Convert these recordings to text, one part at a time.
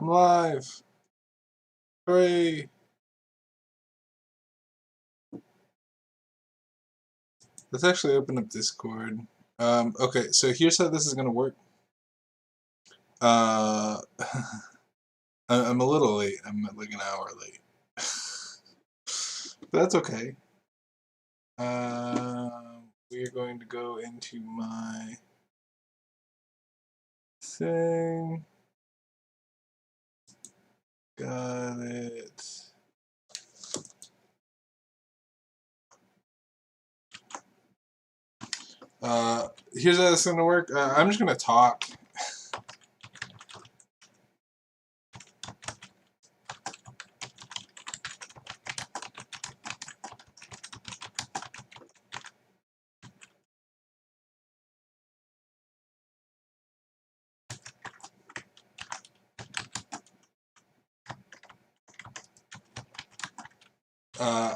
I'm live. Hooray. Let's actually open up Discord. Okay, so here's how this is gonna work. I'm a little late. I'm like an hour late. But that's okay. We're going to go into my thing. Got it. Here's how this is gonna work. I'm just gonna talk.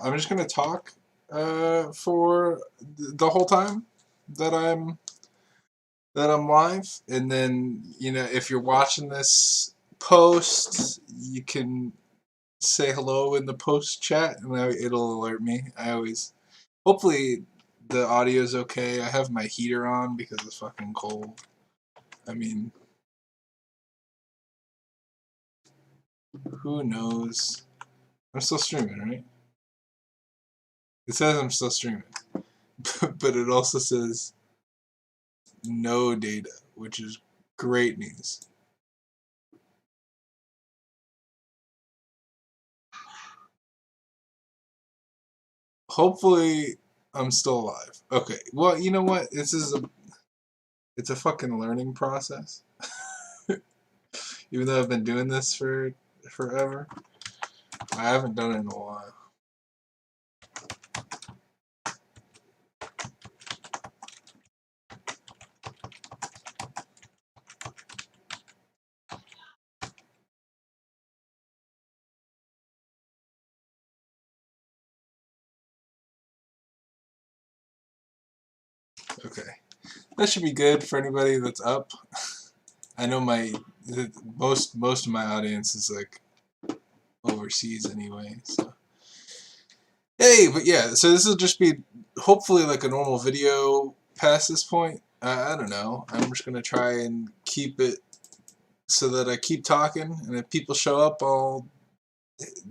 I'm just gonna talk for the whole time that I'm live, and then if you're watching this post, you can say hello in the post chat, and it'll alert me. Hopefully the audio is okay. I have my heater on because it's fucking cold. I mean, who knows? I'm still streaming, right? It says I'm still streaming, but it also says no data, which is great news. Hopefully I'm still alive. Okay, well, you know what? It's a fucking learning process. Even though I've been doing this for forever, I haven't done it in a while. Okay, that should be good for anybody that's up. I know most of my audience is like overseas anyway, so hey, but yeah, so this will just be hopefully like a normal video past this point. I don't know. I'm just gonna try and keep it so that I keep talking, and if people show up, I'll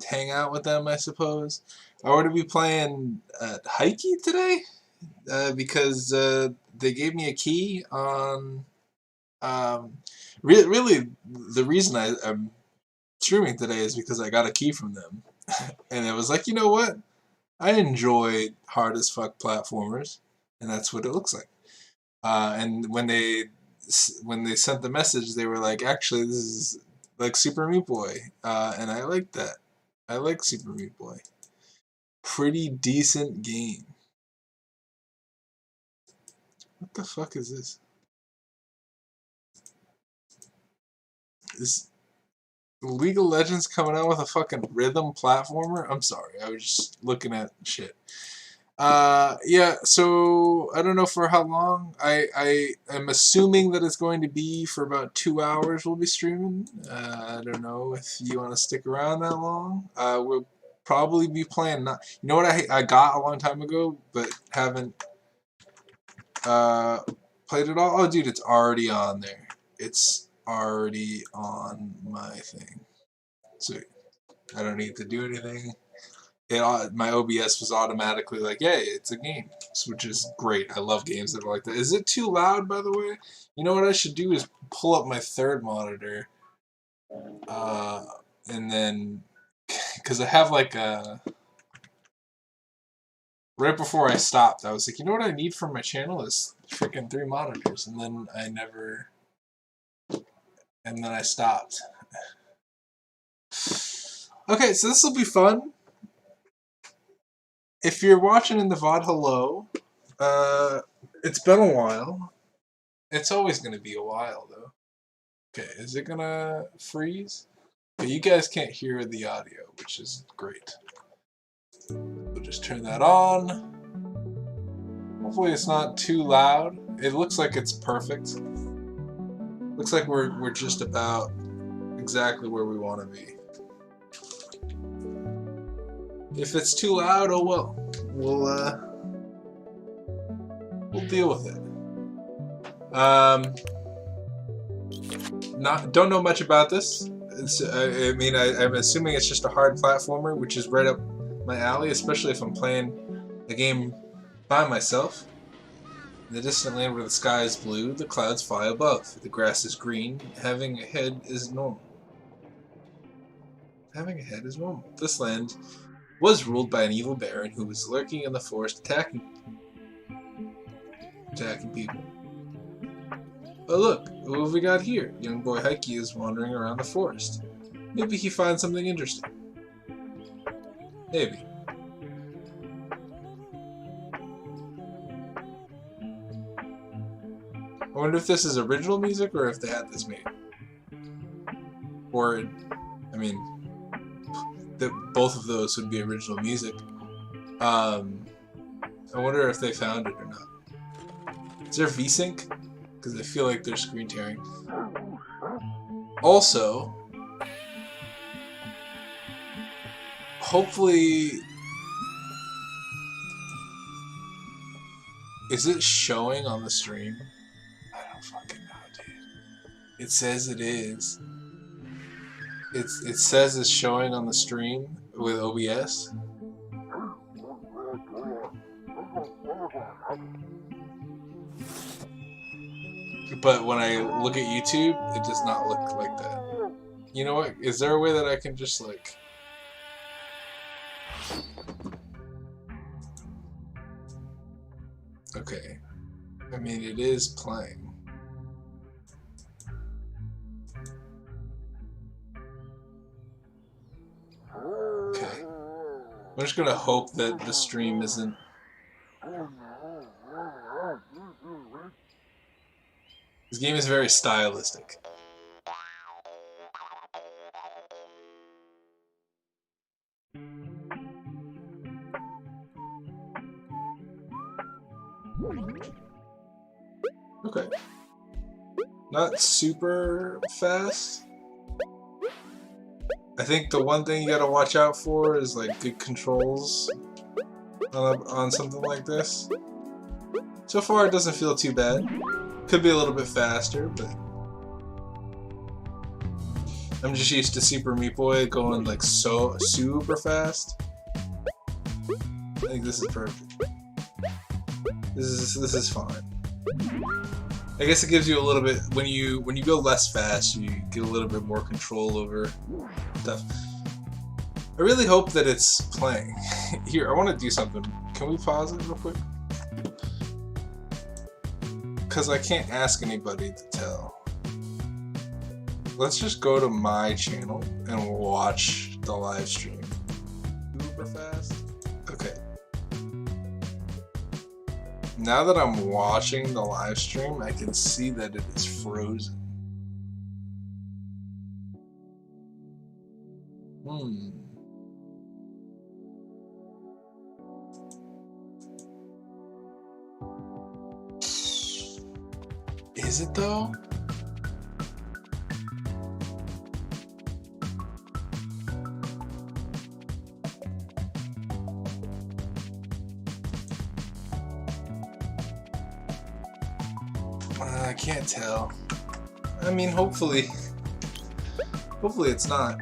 hang out with them, I suppose. I ought to be playing Haiki today because they gave me a key on. Really, the reason I'm streaming today is because I got a key from them, and it was like, you know what? I enjoy hard as fuck platformers, and that's what it looks like. And when they sent the message, they were like, actually, this is like Super Meat Boy, and I like that. I like Super Meat Boy. Pretty decent game. What the fuck is this? Is League of Legends coming out with a fucking rhythm platformer? I'm sorry, I was just looking at shit. Yeah, so I don't know for how long. I am assuming that it's going to be for about 2 hours we'll be streaming. I don't know if you want to stick around that long. We'll probably be playing. You know what I got a long time ago, but haven't played it all? Oh, dude, it's already on there. It's already on my thing. Sweet. I don't need to do anything. My OBS was automatically like, yeah, it's a game, which is great. I love games that are like that. Is it too loud, by the way? You know what I should do is pull up my third monitor, and then, because I have like a, right before I stopped, I was like, you know what I need for my channel is freaking 3 monitors, and then I stopped. Okay, so this will be fun. If you're watching in the VOD, hello. It's been a while. It's always going to be a while, though. Okay, is it going to freeze? Okay, you guys can't hear the audio, which is great. We'll just turn that on. Hopefully it's not too loud. It looks like it's perfect. Looks like we're just about exactly where we want to be. If it's too loud, oh well. We'll deal with it. Don't know much about this. I mean, I'm assuming it's just a hard platformer, which is right up my alley, especially if I'm playing a game by myself. In the distant land where the sky is blue, the clouds fly above. The grass is green. Having a head is normal. Having a head is normal. This land was ruled by an evil baron who was lurking in the forest attacking people. Oh look, what have we got here? Young boy Haiki is wandering around the forest. Maybe he finds something interesting. Maybe. I wonder if this is original music or if they had this made. Or, I mean, both of those would be original music. I wonder if they found it or not. Is there VSync? Because I feel like there's screen tearing. Also, hopefully, is it showing on the stream? I don't fucking know, dude. It says it is. It says it's showing on the stream with OBS. But when I look at YouTube, it does not look like that. You know what? Is there a way that I can just like... Okay. I mean, it is playing. Okay. I'm just gonna hope that the stream isn't... This game is very stylistic. Okay. Not super fast. I think the one thing you gotta watch out for is like good controls on something like this. So far it doesn't feel too bad. Could be a little bit faster, but I'm just used to Super Meat Boy going like so super fast. I think this is perfect. This is fine. I guess it gives you a little bit when you go less fast, you get a little bit more control over stuff. I really hope that it's playing. Here, I want to do something. Can we pause it real quick? Because I can't ask anybody to tell. Let's just go to my channel and watch the live stream. Super fast. Okay. Now that I'm watching the live stream, I can see that it is frozen. Is it though? I can't tell. I mean, hopefully it's not.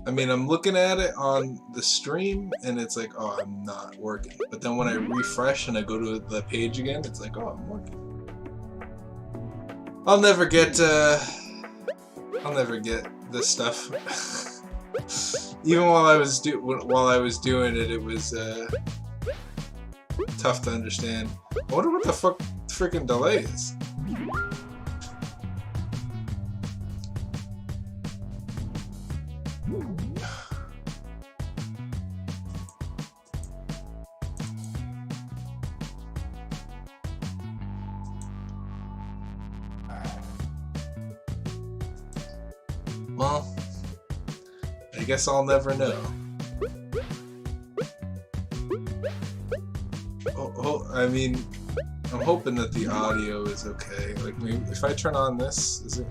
I mean, I'm looking at it on the stream and it's like, oh, I'm not working. But then when I refresh and I go to the page again, it's like, oh, I'm working. I'll never get this stuff. Even while I was doing it, it was tough to understand. I wonder what the fuck freaking delay is. Well, I guess I'll never know. I mean, I'm hoping that the audio is okay. Like, maybe if I turn on this, is it?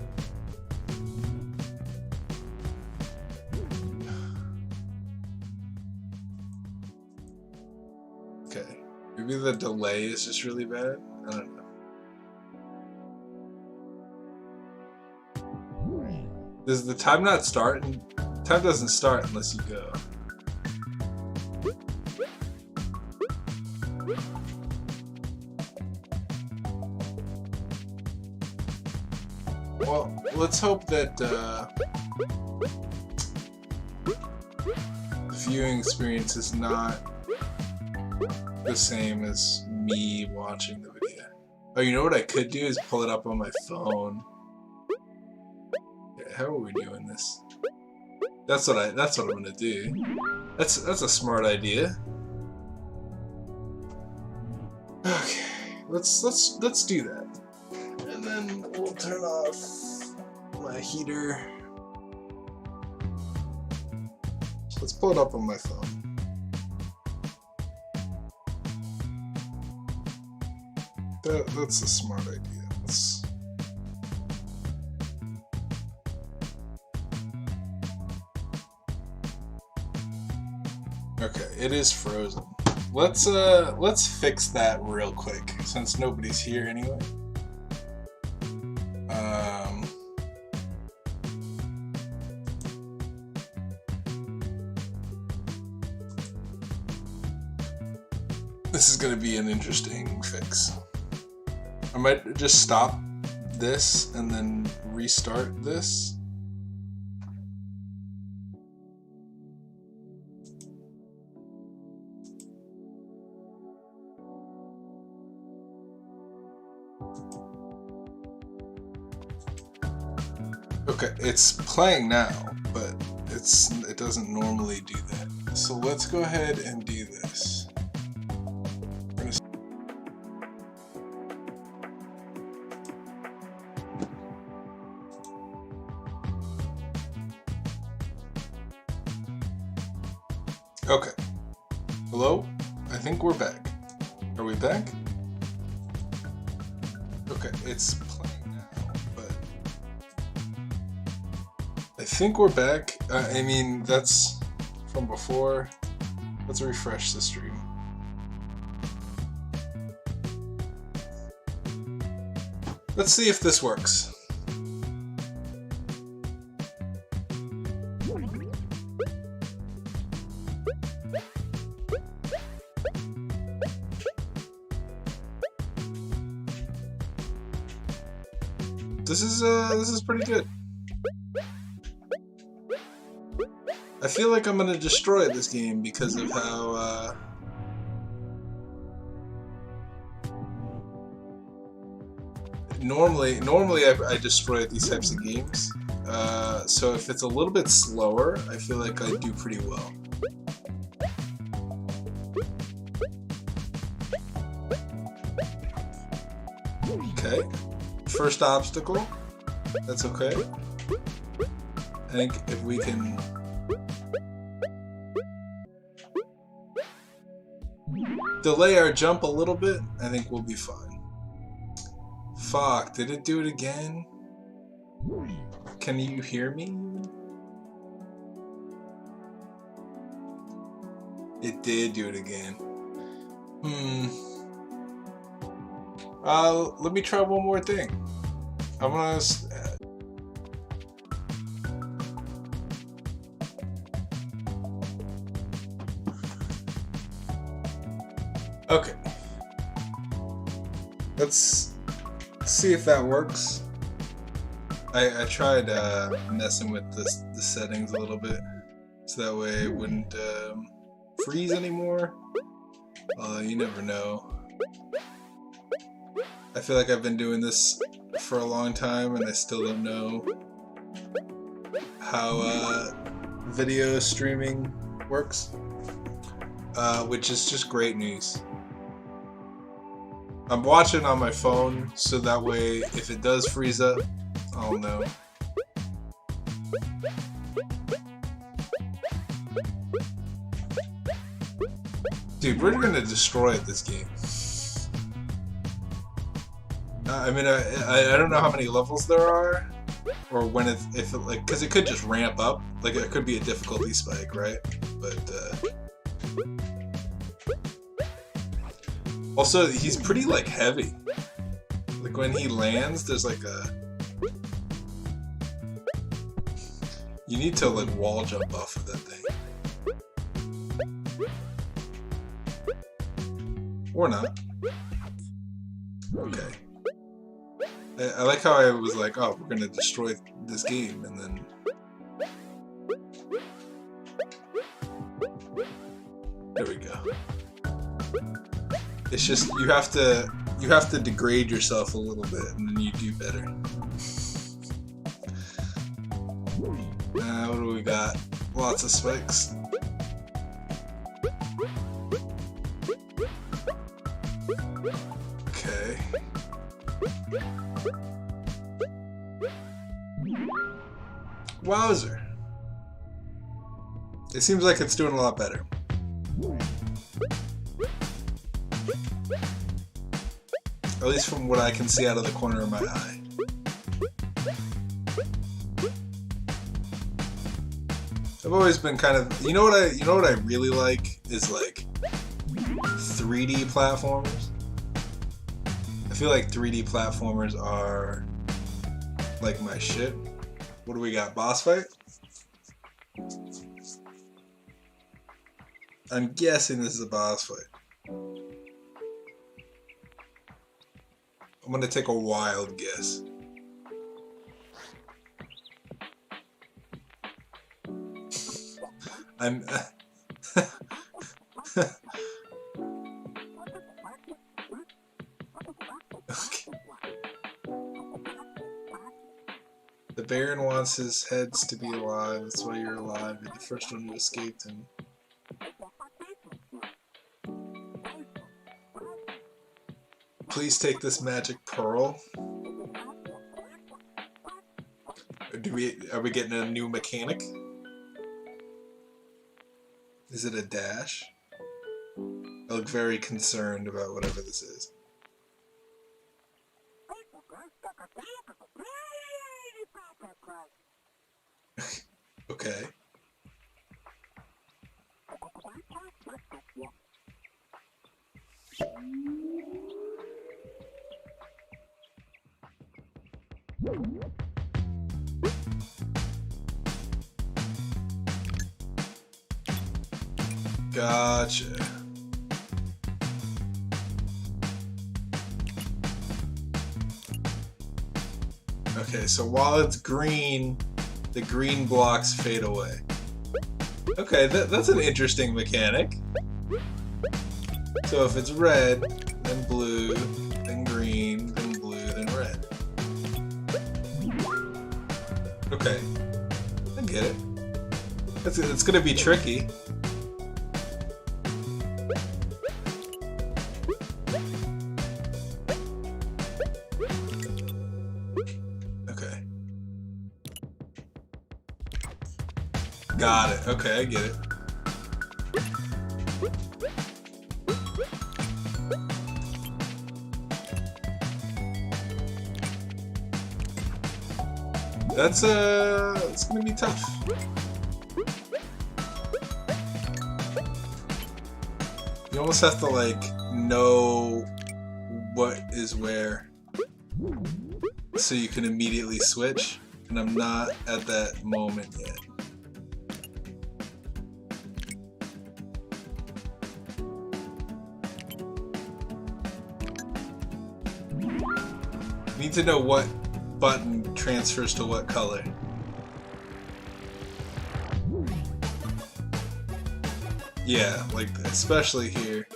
Okay. Maybe the delay is just really bad. I don't know. Does the time not start? Time doesn't start unless you go. Well, let's hope that the viewing experience is not the same as me watching the video. Oh, you know what I could do is pull it up on my phone. Yeah, how are we doing this? That's what I'm gonna do. That's a smart idea. Okay, let's do that. And then we'll turn off my heater. Let's pull it up on my phone. That's a smart idea. Okay, it is frozen. Let's fix that real quick since nobody's here anyway. This is gonna be an interesting fix. I might just stop this and then restart this. Okay, it's playing now, but it doesn't normally do that. So let's go ahead and do this. Okay. Hello? I think we're back. Are we back? Okay, it's playing now, but I think we're back. I mean, that's from before. Let's refresh the stream. Let's see if this works. This is pretty good. I feel like I'm gonna destroy this game because of how normally I destroy these types of games. So if it's a little bit slower, I feel like I do pretty well. Okay. First obstacle, that's okay. I think if we can delay our jump a little bit, I think we'll be fine. Fuck, did it do it again? Can you hear me? It did do it again. Let me try one more thing. I'm gonna... Okay. Let's see if that works. I tried messing with the settings a little bit, so that way it wouldn't freeze anymore. You never know. I feel like I've been doing this for a long time and I still don't know how video streaming works, which is just great news. I'm watching on my phone, so that way if it does freeze up, I'll know. Dude, we're gonna destroy this game. I mean, I don't know how many levels there are, or when if it, like, because it could just ramp up. Like, it could be a difficulty spike, right? But also, he's pretty like heavy. Like when he lands, there's like a. You need to like wall jump off of that thing. Or not. Okay. I like how I was like, oh, we're gonna destroy this game, and then... There we go. It's just, you have to degrade yourself a little bit, and then you do better. What do we got? Lots of spikes. Okay. Wowzer. It seems like it's doing a lot better. At least from what I can see out of the corner of my eye. I've always been kind of, you know what I really like is like 3D platformers. I feel like 3D platformers are like my shit. What do we got? Boss fight? I'm guessing this is a boss fight. I'm gonna take a wild guess. I'm okay. The Baron wants his heads to be alive. That's why you're alive. You're the first one who escaped him. Please take this magic pearl. Are we getting a new mechanic? Is it a dash? I look very concerned about whatever this is. Okay. Gotcha. Okay, so while it's green, the green blocks fade away. Okay, that's an interesting mechanic. So if it's red, then blue, then green, then blue, then red. Okay, I get it. It's gonna be tricky. Okay. Got it. Okay, I get it. It's gonna be tough. You almost have to like know what is where so you can immediately switch, and I'm not at that moment yet. You need to know what button transfers to what color. Yeah, like especially here.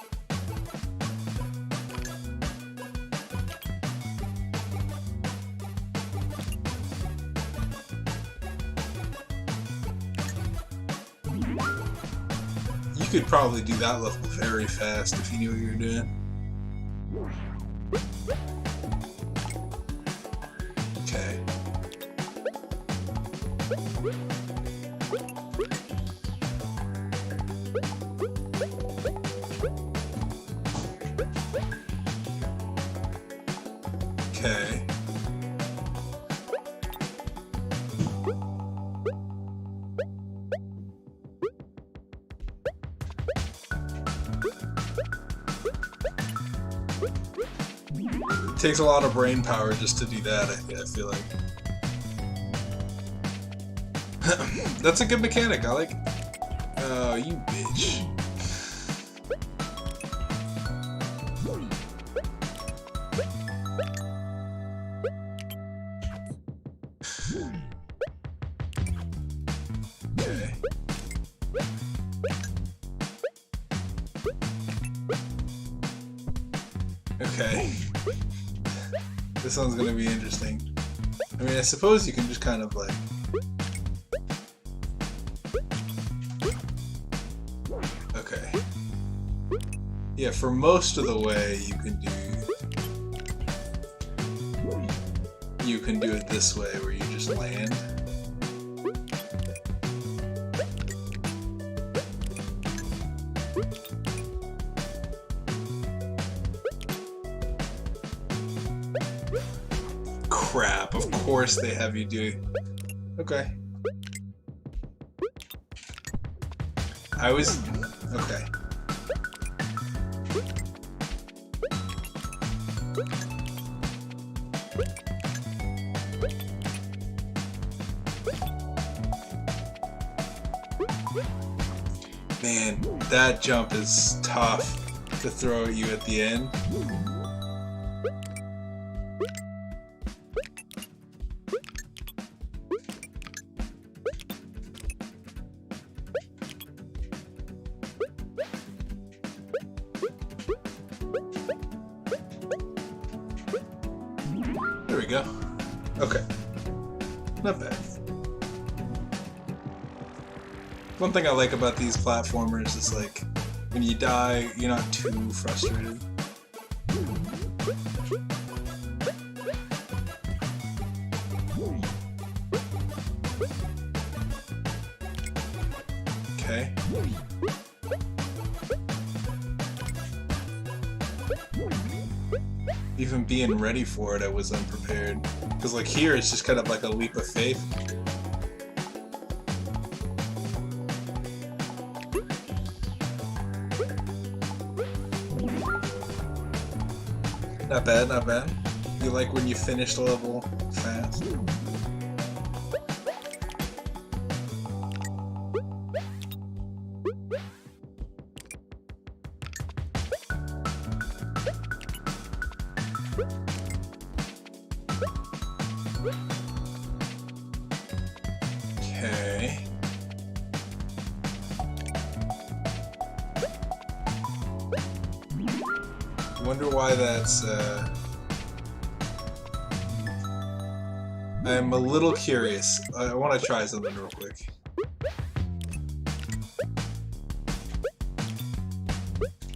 You could probably do that level very fast if you knew what you were doing. Okay. Okay. takes a lot of brain power just to do that, I feel like. That's a good mechanic, I like it. Oh, you bitch. Okay. Okay. This one's gonna be interesting. I mean, I suppose you can just kind of like... Okay. Yeah, for most of the way you can do it this way where you just land. Crap, of course they have you do... Okay. I was... Okay. Man, that jump is tough to throw at you at the end. There we go. Okay. Not bad. One thing I like about these platformers is like, when you die, you're not too frustrated. Okay. Even being ready for it, I was unprepared. Because like here, it's just kind of like a leap of faith. Not bad, not bad. You like when you finish the level fast? Okay. Wonder why that's, I'm a little curious. I want to try something real quick.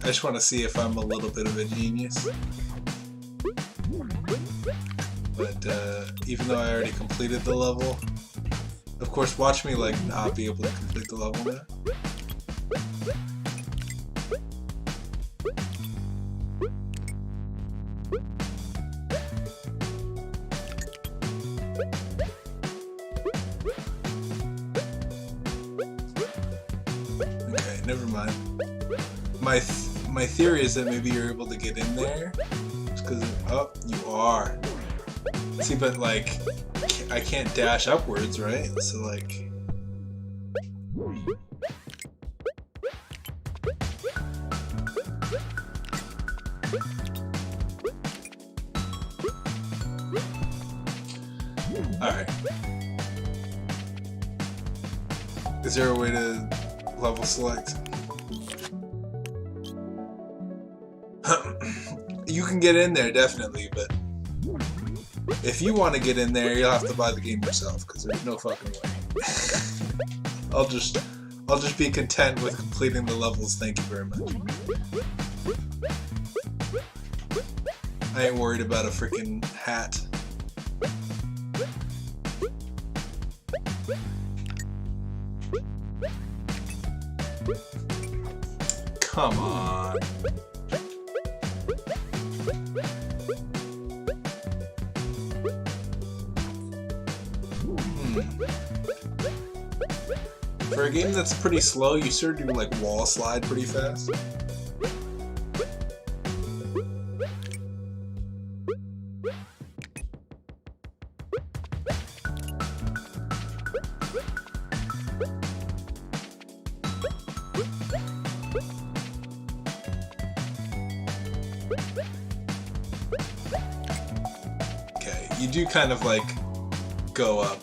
I just want to see if I'm a little bit of a genius. But, even though I already completed the level, of course, watch me, like, not be able to complete the level now. Okay, never mind. My theory is that maybe you're able to get in there. Just because, oh, you are. See, but like, I can't dash upwards, right? So like... Alright. Is there a way to level select? You can get in there, definitely, but if you want to get in there, you'll have to buy the game yourself, because there's no fucking way. I'll just be content with completing the levels, thank you very much. I ain't worried about a freaking hat. Come on. For a game that's pretty slow, you sort of do like wall slide pretty fast. you do kind of like go up.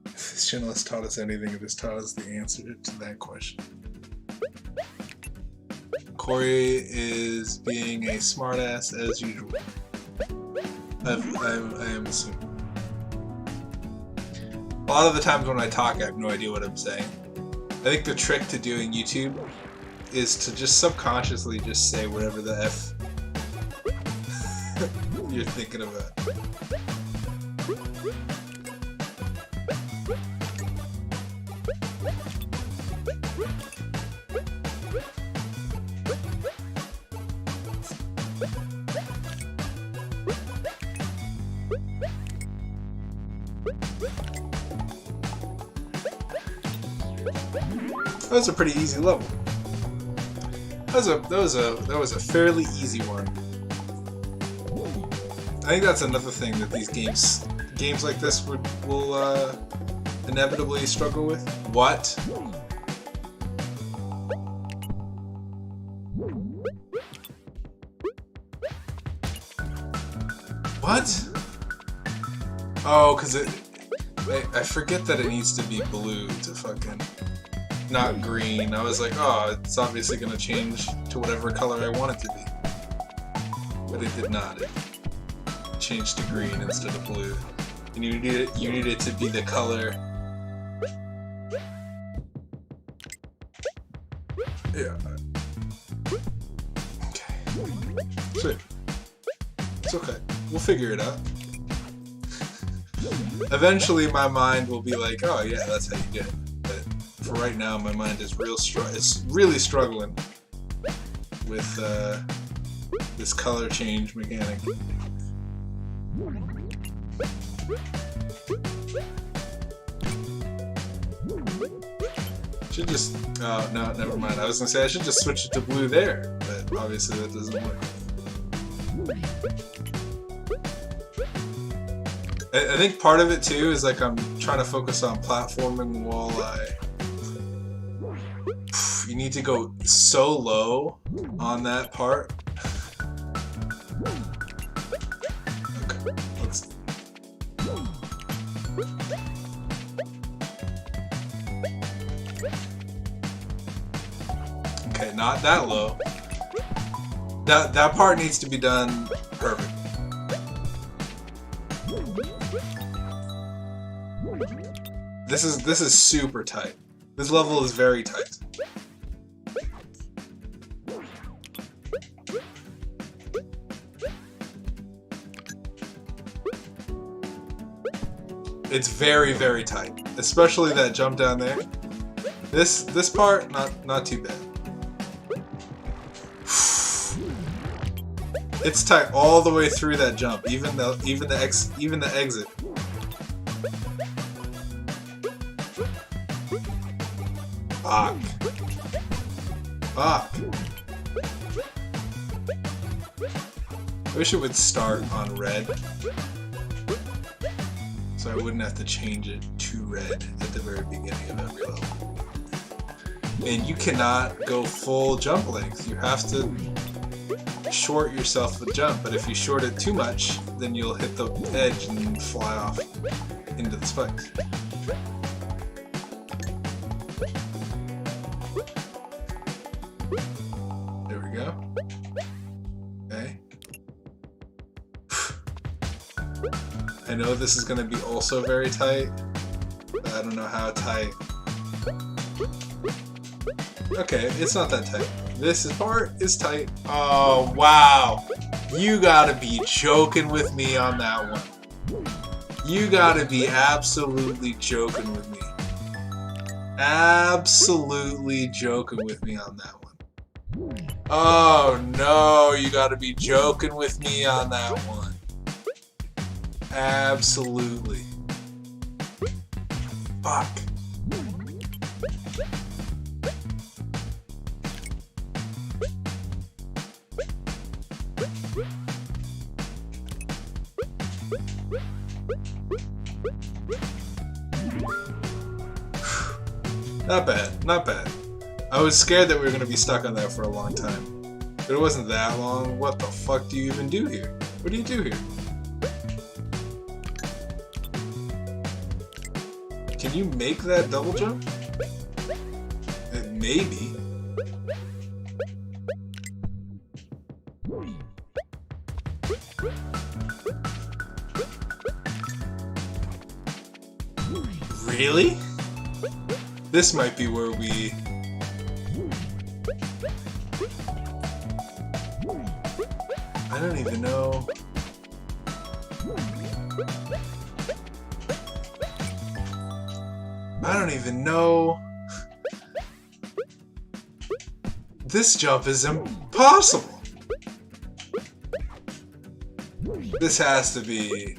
If this channel has taught us anything, it has taught us the answer to that question. Corey is being a smartass as usual. I am assuming. A lot of the times when I talk, I have no idea what I'm saying. I think the trick to doing YouTube is to just subconsciously just say whatever the F you're thinking about. That was a pretty easy level. That was a fairly easy one. I think that's another thing that these games like this will inevitably struggle with. What? What? Oh, because I forget that it needs to be blue to fucking, not green. I was like, oh, it's obviously gonna change to whatever color I want it to be. But it did not. It changed to green instead of blue. And you need it to be the color. Yeah. Okay. Sweet. It's okay. We'll figure it out. Eventually my mind will be like, oh yeah, that's how you get it. But for right now, my mind is it's really struggling with this color change mechanic. Should just, oh no, never mind. I was gonna say I should just switch it to blue there, but obviously that doesn't work. I think part of it too is like I'm trying to focus on platforming while you need to go so low on that part. Okay, let's... Okay, not that low. That part needs to be done perfect. This is super tight. This level is very tight. It's very, very tight. Especially that jump down there. This part, not too bad. It's tight all the way through that jump, even the exit. Fuck. Fuck. I wish it would start on red, so I wouldn't have to change it to red at the very beginning of every level. And you cannot go full jump length. You have to short yourself with jump, but if you short it too much, then you'll hit the edge and fly off into the spikes. There we go. Okay. I know this is going to be also very tight, but I don't know how tight. Okay, it's not that tight. This part is tight. Oh, wow. You gotta be joking with me on that one. You gotta be absolutely joking with me. Absolutely joking with me on that one. Oh, no. You gotta be joking with me on that one. Absolutely. Fuck. Not bad, not bad. I was scared that we were gonna be stuck on that for a long time. But it wasn't that long. What the fuck do you even do here? What do you do here? Can you make that double jump? Maybe. Really? This might be where we... I don't even know. I don't even know. This jump is impossible. This has to be...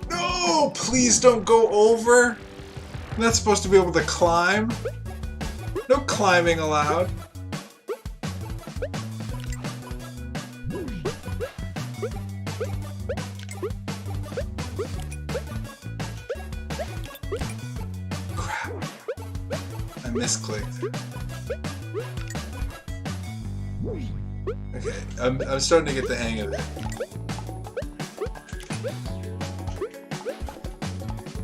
No! Please don't go over. I'm not supposed to be able to climb. No climbing allowed. Crap. I misclicked. Okay, I'm starting to get the hang of it.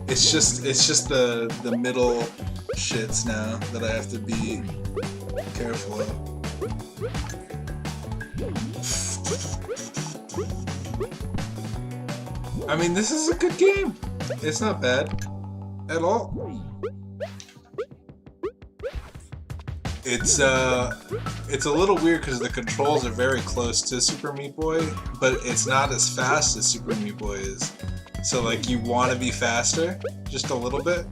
It's just the middle shits now that I have to be careful of. I mean, this is a good game. It's not bad at all. It's a little weird because the controls are very close to Super Meat Boy, but it's not as fast as Super Meat Boy is. So like you want to be faster, just a little bit.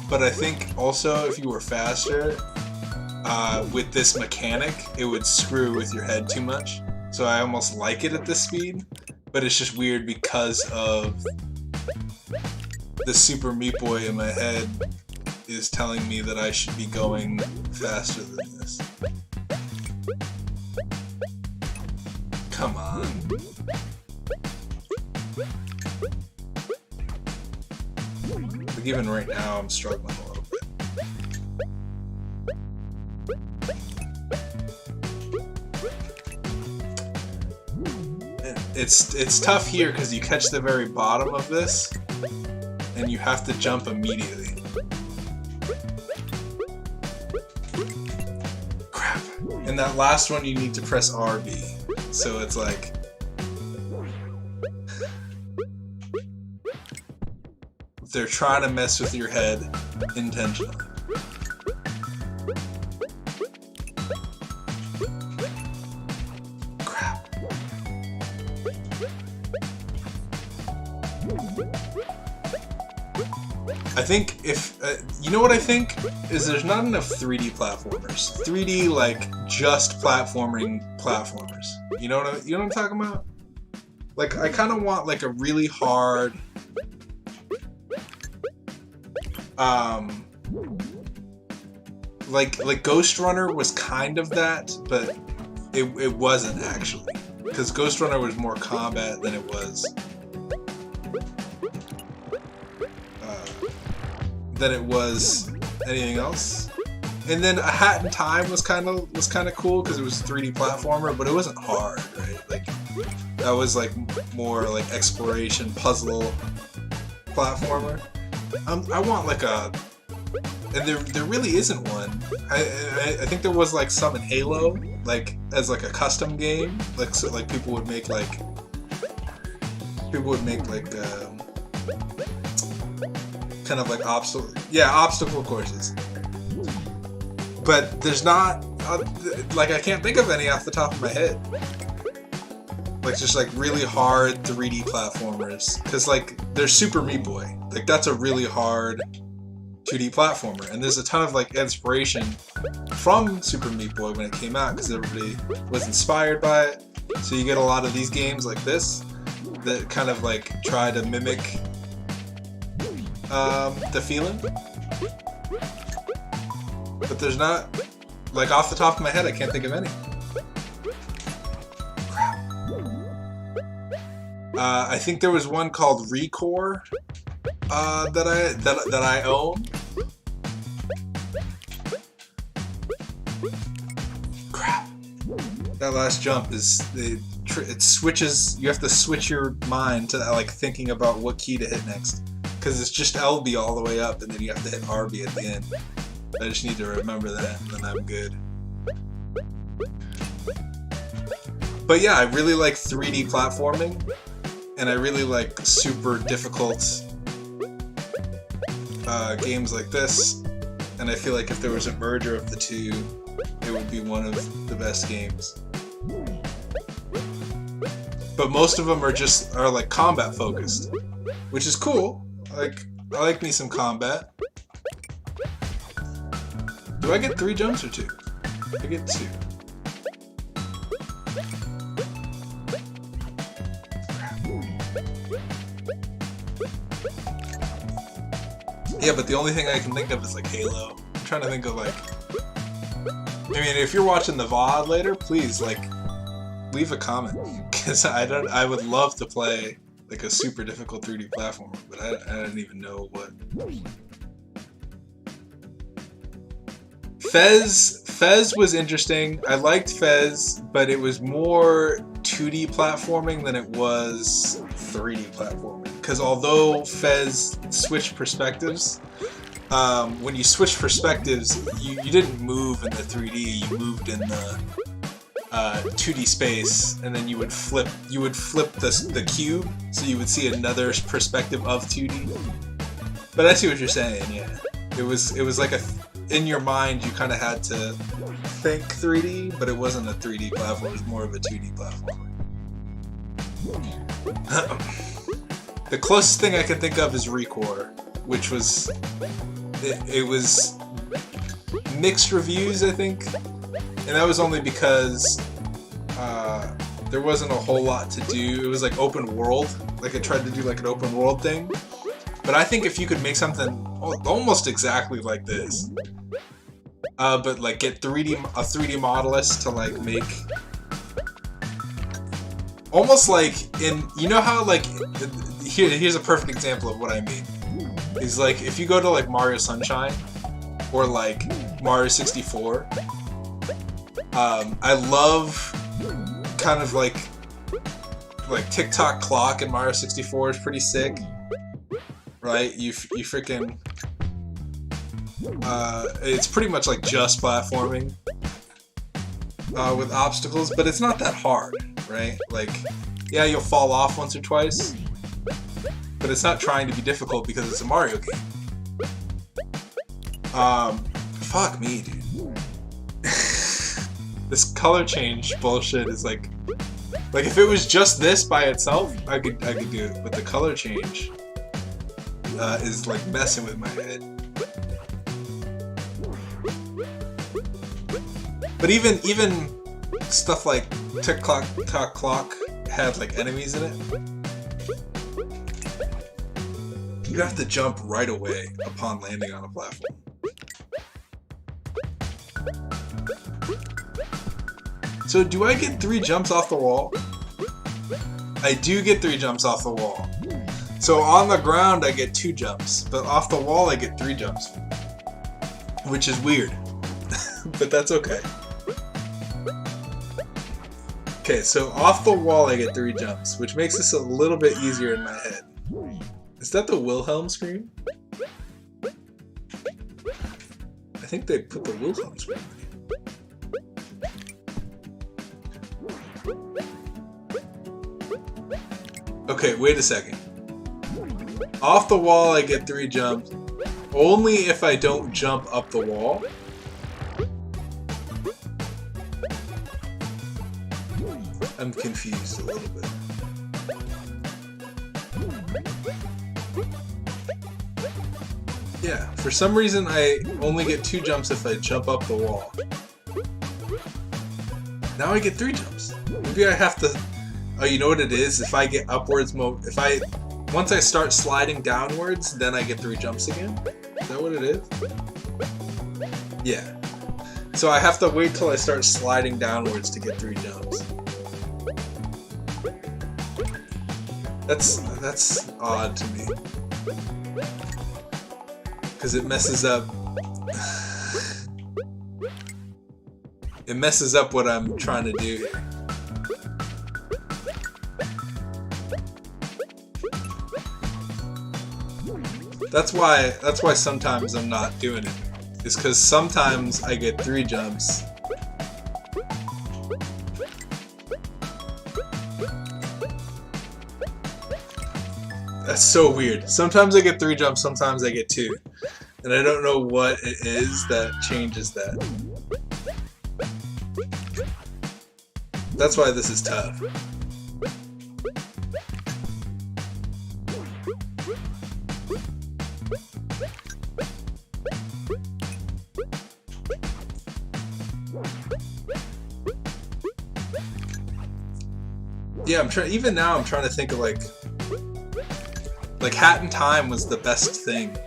But I think also if you were faster, with this mechanic, it would screw with your head too much. So I almost like it at this speed, but it's just weird because of the Super Meat Boy in my head is telling me that I should be going faster than this. Come on. Like even right now, I'm struggling a little bit. It's tough here because you catch the very bottom of this, and you have to jump immediately. Crap. And that last one, you need to press RB. So it's like... they're trying to mess with your head intentionally. Crap. I think if... you know what I think? Is there's not enough 3D platformers. 3D, like, just platformers. You know what I'm talking about? Like, I kind of want, like, a really hard... like Ghost Runner was kind of that, but it wasn't actually, because Ghost Runner was more combat than it was anything else. And then A Hat in Time was kind of cool because it was a 3D platformer, but it wasn't hard, right? Like that was like more like exploration puzzle platformer. I want like a, and there really isn't one. I think there was like some in Halo, like as like a custom game, like so like people would make like kind of like obstacle courses. But there's not like I can't think of any off the top of my head. Like just like really hard 3D platformers, because like there's Super Meat Boy, like that's a really hard 2D platformer, and there's a ton of like inspiration from Super Meat Boy when it came out because everybody was inspired by it. So you get a lot of these games like this that kind of like try to mimic the feeling, but there's not, like off the top of my head I can't think of any. I think there was one called Recore that I own. Crap. That last jump is it switches. You have to switch your mind to like thinking about what key to hit next, because it's just LB all the way up, and then you have to hit RB at the end. I just need to remember that, and then I'm good. But yeah, I really like 3D platforming, and I really like super difficult games like this, and I feel like if there was a merger of the two, it would be one of the best games. But most of them are like combat focused, which is cool. I like me some combat. Do I get 3 jumps or 2? I get 2. Yeah, but the only thing I can think of is like Halo. I'm trying to think of like... I mean, if you're watching the VOD later, please like leave a comment, because I would love to play like a super difficult 3D platformer, but I don't even know what. Fez was interesting. I liked Fez, but it was more 2D platforming than it was 3D platforming. Because although Fez switched perspectives, when you switch perspectives, you didn't move in the 3D. You moved in the 2D space, and then you would flip the cube, so you would see another perspective of 2D. But I see what you're saying. Yeah, it was like in your mind you kind of had to think 3D, but it wasn't a 3D platform. It was more of a 2D platform. The closest thing I can think of is Recore, which was it was mixed reviews, I think. And that was only because there wasn't a whole lot to do. It was like open world. Like it tried to do like an open world thing. But I think if you could make something almost exactly like this, but like get a 3D modelist to like make almost like in, you know how like here's a perfect example of what I mean. Is like if you go to like Mario Sunshine or like Mario 64. I love kind of like TikTok clock in Mario 64 is pretty sick, right? You freaking it's pretty much like just platforming with obstacles, but it's not that hard, right? Like, yeah, you'll fall off once or twice, but it's not trying to be difficult because it's a Mario game. Fuck me, dude. This color change bullshit is like if it was just this by itself, I could do it, but the color change is like messing with my head. But even stuff like TikTok clock had like enemies in it. You have to jump right away upon landing on a platform. So do I get 3 jumps off the wall? I do get 3 jumps off the wall. So on the ground I get 2 jumps, but off the wall I get 3 jumps. Which is weird. But that's okay. Okay, so off the wall I get 3 jumps, which makes this a little bit easier in my head. Is that the Wilhelm scream? I think they put the Wilhelm scream in. Okay, wait a second. Off the wall I get 3 jumps, only if I don't jump up the wall. I'm confused a little bit. Yeah, for some reason I only get 2 jumps if I jump up the wall. Now I get 3 jumps. Maybe I have to... Oh, you know what it is? If I get upwards once I start sliding downwards, then I get 3 jumps again? Is that what it is? Yeah. So I have to wait till I start sliding downwards to get 3 jumps. That's odd to me. Because it messes up. It messes up what I'm trying to do here. That's why sometimes I'm not doing it. It's because sometimes I get 3 jumps. That's so weird. Sometimes I get 3 jumps, sometimes I get 2. And I don't know what it is that changes that. That's why this is tough. Yeah, I'm trying. Even now, I'm trying to think of like Hat in Time was the best thing.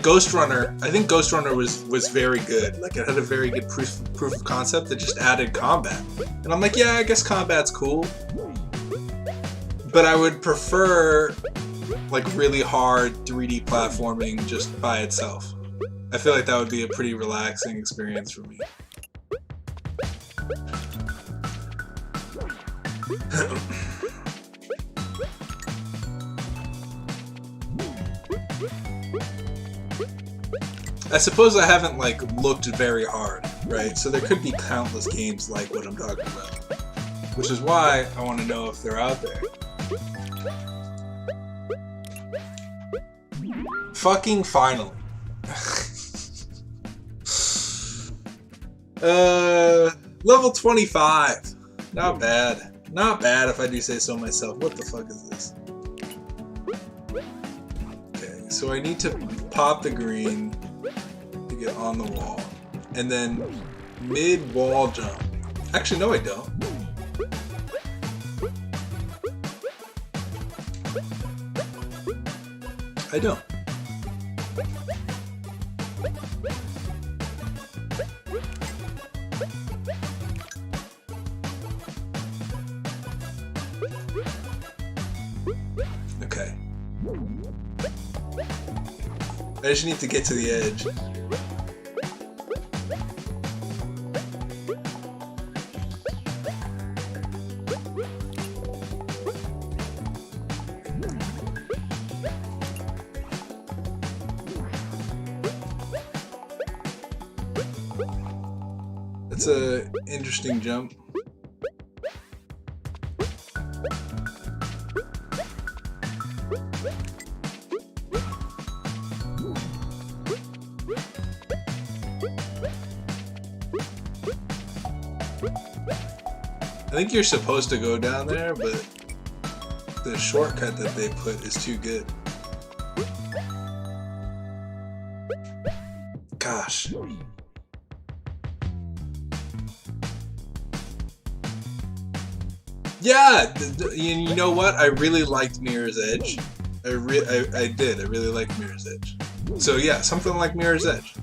Ghost Runner, I think Ghost Runner was very good. Like it had a very good proof of concept that just added combat. And I'm like, yeah, I guess combat's cool. But I would prefer like really hard 3D platforming just by itself. I feel like that would be a pretty relaxing experience for me. I suppose I haven't like looked very hard, right? So there could be countless games like what I'm talking about, which is why I want to know if they're out there. Fucking finally. Level 25. Not bad. Not bad if I do say so myself. What the fuck is this? Okay, so I need to pop the green to get on the wall. And then mid-wall jump. Actually, no I don't. I don't. Okay. I just need to get to the edge. That's an interesting jump. I think you're supposed to go down there, but the shortcut that they put is too good. Gosh. Yeah, you know what? I really liked Mirror's Edge. I did. I really liked Mirror's Edge. So yeah, something like Mirror's Edge.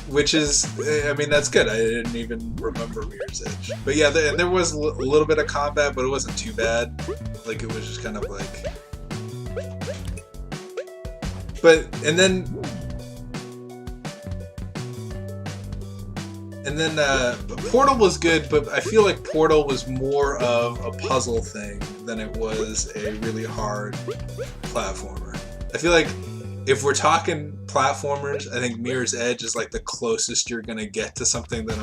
Which is, I mean, that's good. I didn't even remember Mirror's Edge. But yeah, there was a little bit of combat, but it wasn't too bad. Like, it was just kind of like... But, and then Portal was good, but I feel like Portal was more of a puzzle thing than it was a really hard platformer. I feel like if we're talking platformers, I think Mirror's Edge is like the closest you're gonna get to something that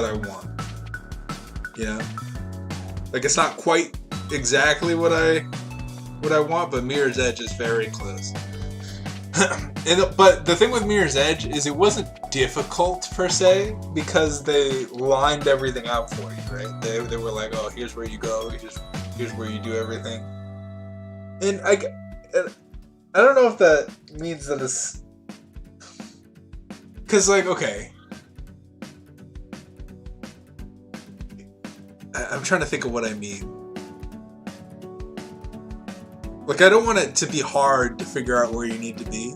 I want. You know? Like, it's not quite exactly what I want, but Mirror's Edge is very close. But the thing with Mirror's Edge is it wasn't difficult per se, because they lined everything out for you, right? They were like, oh, here's where you go, here's where you do everything. And I don't know if that means that it's... Because, like, okay. I'm trying to think of what I mean. Like, I don't want it to be hard to figure out where you need to be.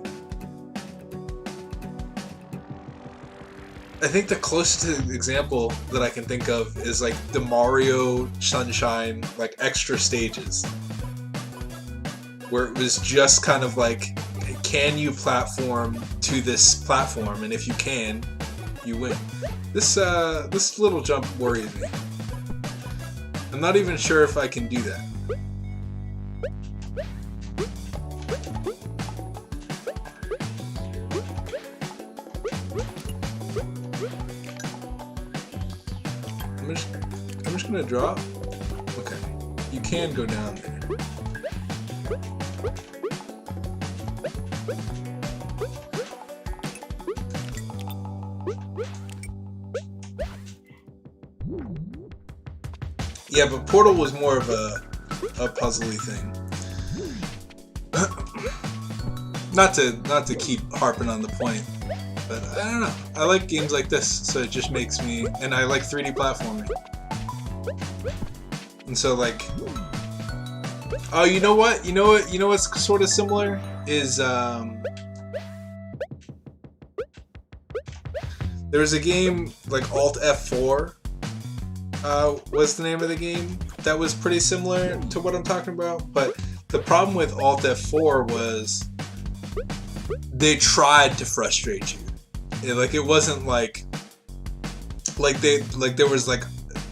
I think the closest example that I can think of is like the Mario Sunshine like extra stages, where it was just kind of like, can you platform to this platform, and if you can, you win. This little jump worries me. I'm not even sure if I can do that. I'm just gonna drop. Okay, you can go down there. Yeah, but Portal was more of a puzzly thing. not to keep harping on the point, but I don't know. I like games like this, so it just makes me, and I like 3D platforming. And so like, oh, you know what? You know what's sort of similar is there was a game like Alt F4. Was the name of the game that was pretty similar to what I'm talking about, but the problem with Alt F4 was they tried to frustrate you. It wasn't like there was like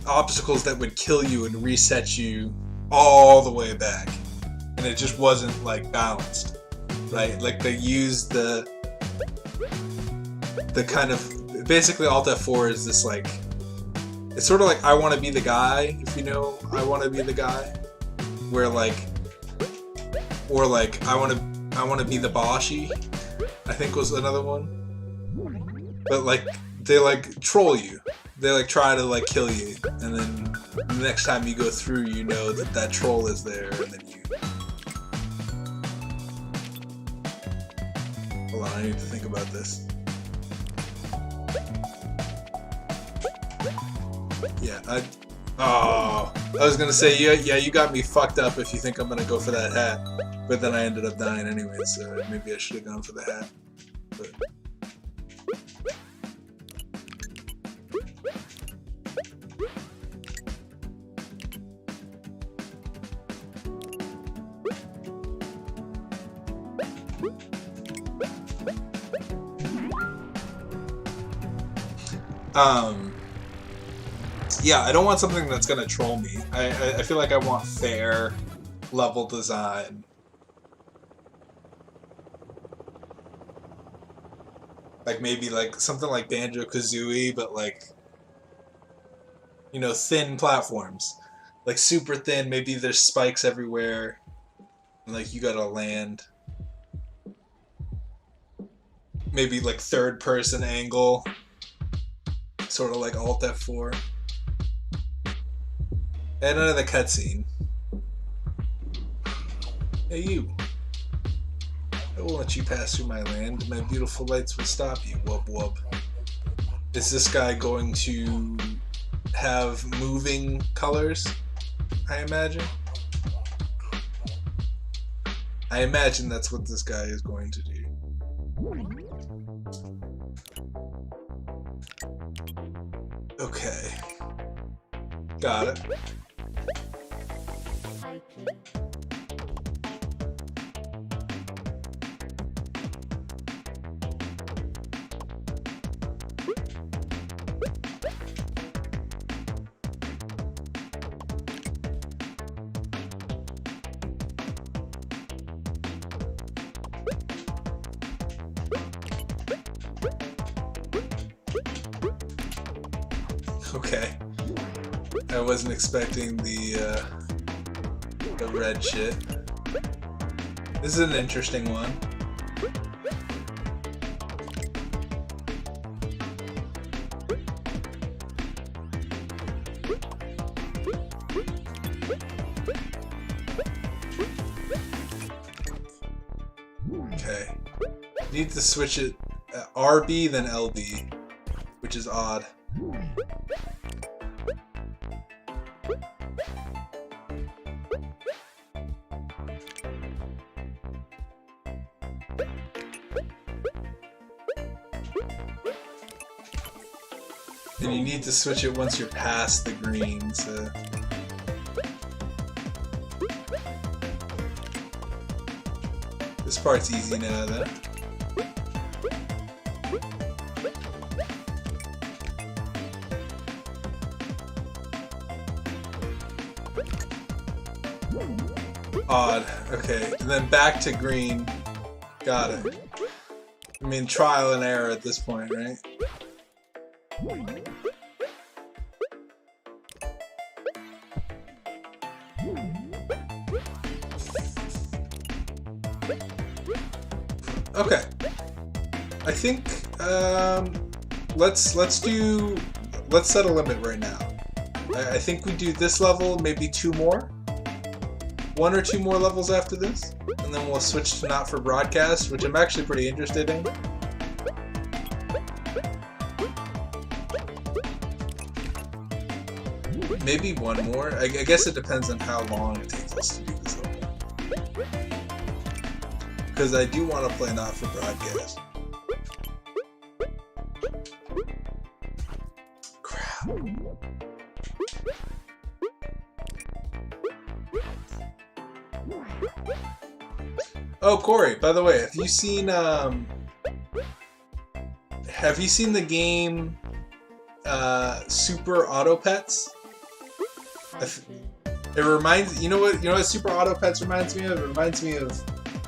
obstacles that would kill you and reset you all the way back, and it just wasn't like balanced, right? Like they used the kind of, basically Alt F4 is this like, it's sort of like I Want to Be the Guy, if you know I Want to Be the Guy, where like, or like I want to Be the Boshi, I think was another one. But like they like troll you, they like try to like kill you, and then the next time you go through, you know that troll is there, and then you. Hold on, I need to think about this. Yeah, I was gonna say, yeah, you got me fucked up if you think I'm gonna go for that hat, but then I ended up dying anyway, so maybe I should have gone for the hat. But. Yeah, I don't want something that's gonna troll me. I feel like I want fair level design. Like maybe like something like Banjo-Kazooie, but like, you know, thin platforms. Like super thin, maybe there's spikes everywhere. And like you gotta land. Maybe like third person angle. Sort of like Alt F4. And another cutscene. Hey you. I will let you pass through my land. My beautiful lights will stop you. Wub wub. Is this guy going to have moving colors? I imagine. I imagine that's what this guy is going to do. Okay. Got it. Okay. I wasn't expecting the red shit. This is an interesting one. Okay. Need to switch it RB then LB, which is odd. And you need to switch it once you're past the green, so... This part's easy now, though. Odd. Okay, and then back to green. Got it. I mean, trial and error at this point, right? Okay. I think let's set a limit right now. I think we do this level, maybe 2 more. 1 or 2 more levels after this, and then we'll switch to not for broadcast, which I'm actually pretty interested in. Maybe 1 more. I guess it depends on how long it takes us to do this level. Because I do want to play not for broadcast. Crap. Oh, Corey, by the way, have you seen the game Super Auto Pets? It reminds, you know what Super Auto Pets reminds me of? It reminds me of,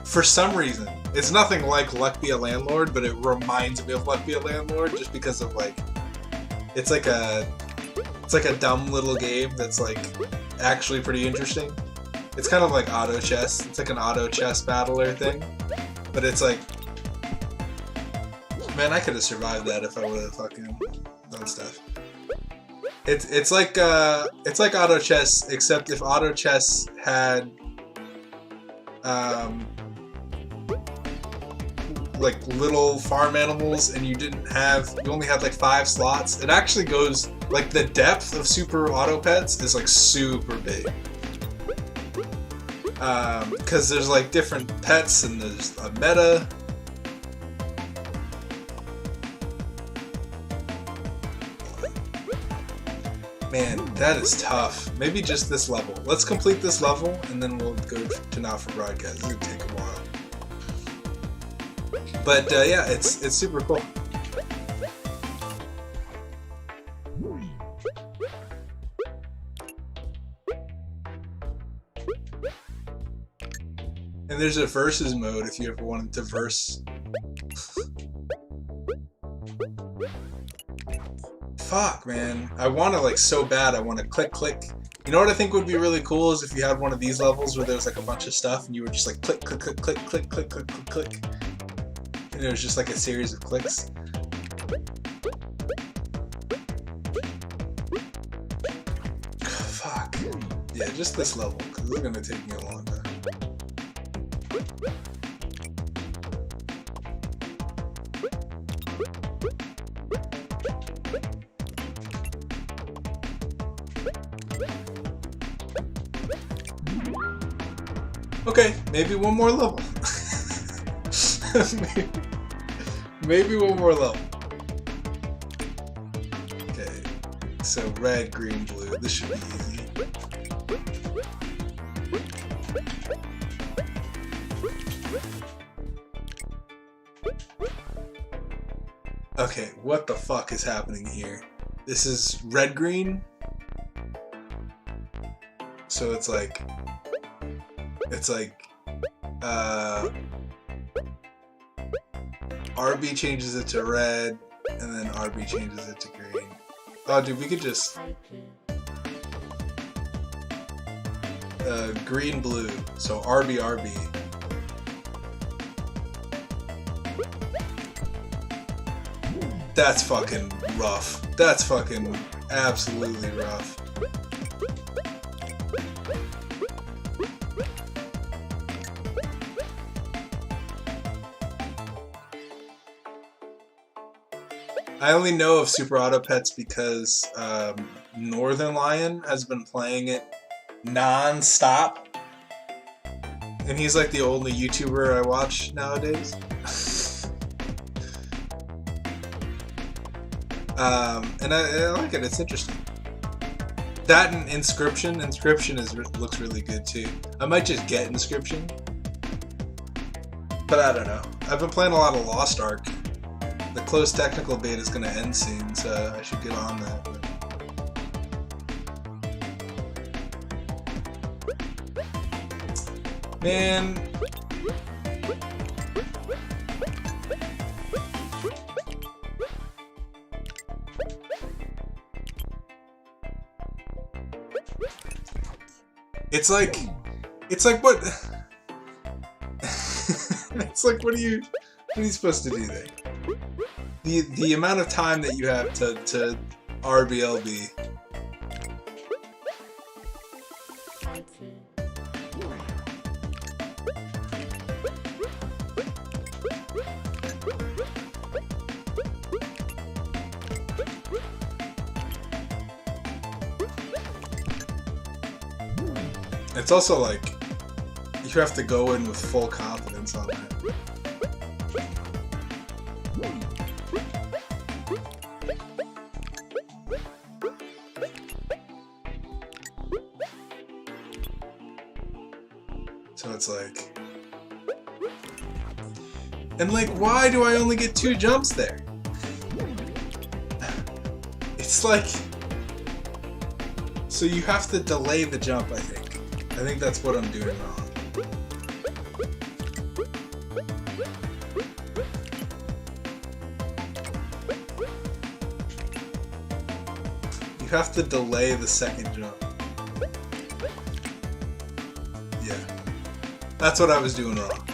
for some reason, it's nothing like Luck Be a Landlord, but it reminds me of Luck Be a Landlord just because of like, it's like a dumb little game that's like actually pretty interesting. It's kind of like auto chess. It's like an auto chess battler thing, but it's like, man, I could have survived that if I would have fucking done stuff. It's like auto chess, except if auto chess had like little farm animals and you only had like 5 slots. It actually goes like the depth of Super Auto Pets is like super big. Because there's like different pets and there's a meta. Man, that is tough. Maybe just this level. Let's complete this level and then we'll go to not for broadcast. It's gonna take a while. But yeah, it's super cool. And there's a versus mode if you ever wanted to verse. Fuck, man. I want to like so bad. I want to click. You know what I think would be really cool is if you had one of these levels where there was like a bunch of stuff and you were just like click. And it was just like a series of clicks. Fuck. Yeah, just this level, because this is going to take me a long time. Okay, maybe 1 more level. maybe 1 more level. Okay, so red, green, blue. This should be easy. Okay, what the fuck is happening here? This is red, green. So it's like RB changes it to red, and then RB changes it to green. Oh, dude, we could just green, blue. So RB, RB. That's fucking rough. That's fucking absolutely rough. I only know of Super Auto Pets because Northern Lion has been playing it non-stop. And he's like the only YouTuber I watch nowadays. And I like it. It's interesting. That and Inscription. Inscription looks really good too. I might just get Inscription, but I don't know. I've been playing a lot of Lost Ark. The closed technical beta is going to end soon, so I should get on that. But... man. It's like what? It's like what are you supposed to do there? The amount of time that you have to RBLB. It's also like you have to go in with full confidence on that. So it's like, and like, why do I only get 2 jumps there? It's like, so you have to delay the jump, I think. I think that's what I'm doing wrong. You have to delay the second jump. Yeah. That's what I was doing wrong.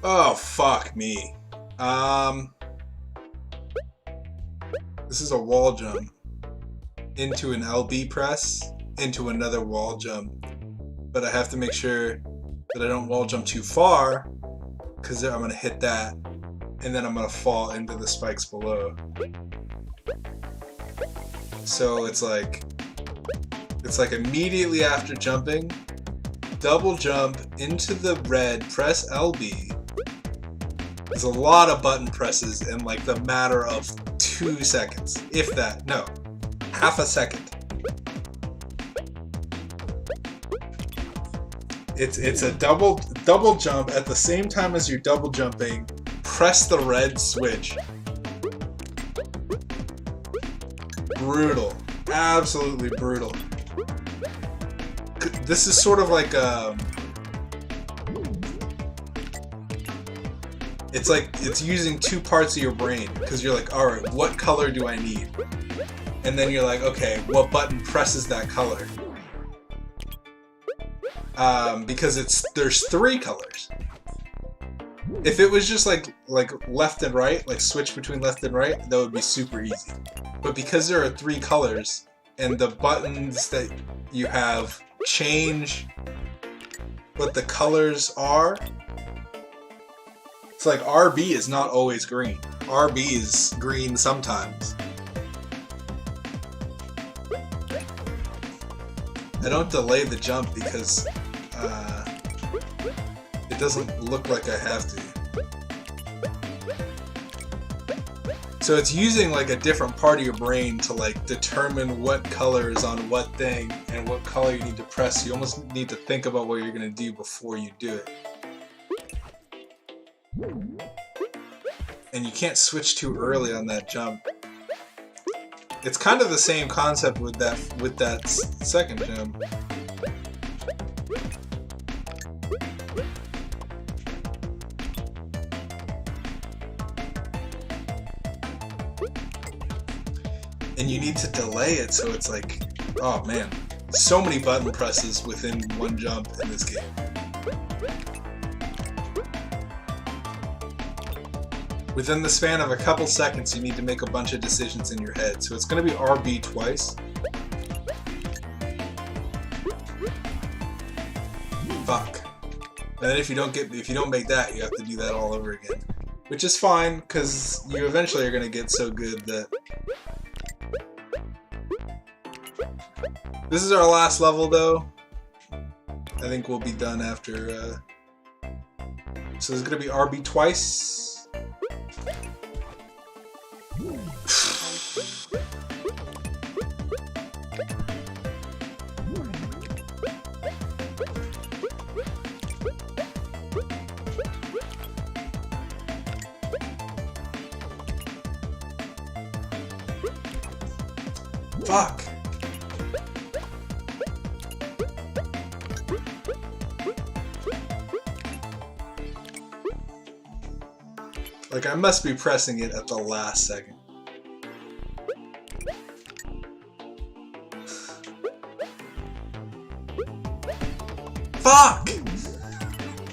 Oh, fuck me. This is a wall jump into an LB press into another wall jump, but I have to make sure that I don't wall jump too far because I'm gonna hit that and then I'm gonna fall into the spikes below. So it's like immediately after jumping, double jump into the red, press LB. There's a lot of button presses in like the matter of 2 seconds, if that. No, half a second. It's a double jump at the same time as you're double jumping. Press the red switch. Brutal, absolutely brutal. This is sort of like it's using 2 parts of your brain because you're like, all right, what color do I need? And then you're like, okay, what button presses that color? Because there's 3 colors. If it was just like left and right, like switch between left and right, that would be super easy. But because there are 3 colors and the buttons that you have change what the colors are, it's like RB is not always green. RB is green sometimes. I don't delay the jump because it doesn't look like I have to. So it's using like a different part of your brain to like determine what color is on what thing and what color you need to press. You almost need to think about what you're gonna do before you do it. And you can't switch too early on that jump. It's kind of the same concept with that second jump. And you need to delay it, so it's like, oh man, so many button presses within one jump in this game. Within the span of a couple seconds, you need to make a bunch of decisions in your head. So it's going to be RB twice. Fuck. And then if you don't make that, you have to do that all over again. Which is fine, because you eventually are going to get so good that... This is our last level, though. I think we'll be done after So there's gonna be RB twice. Fuck. Like, I must be pressing it at the last second. Fuck!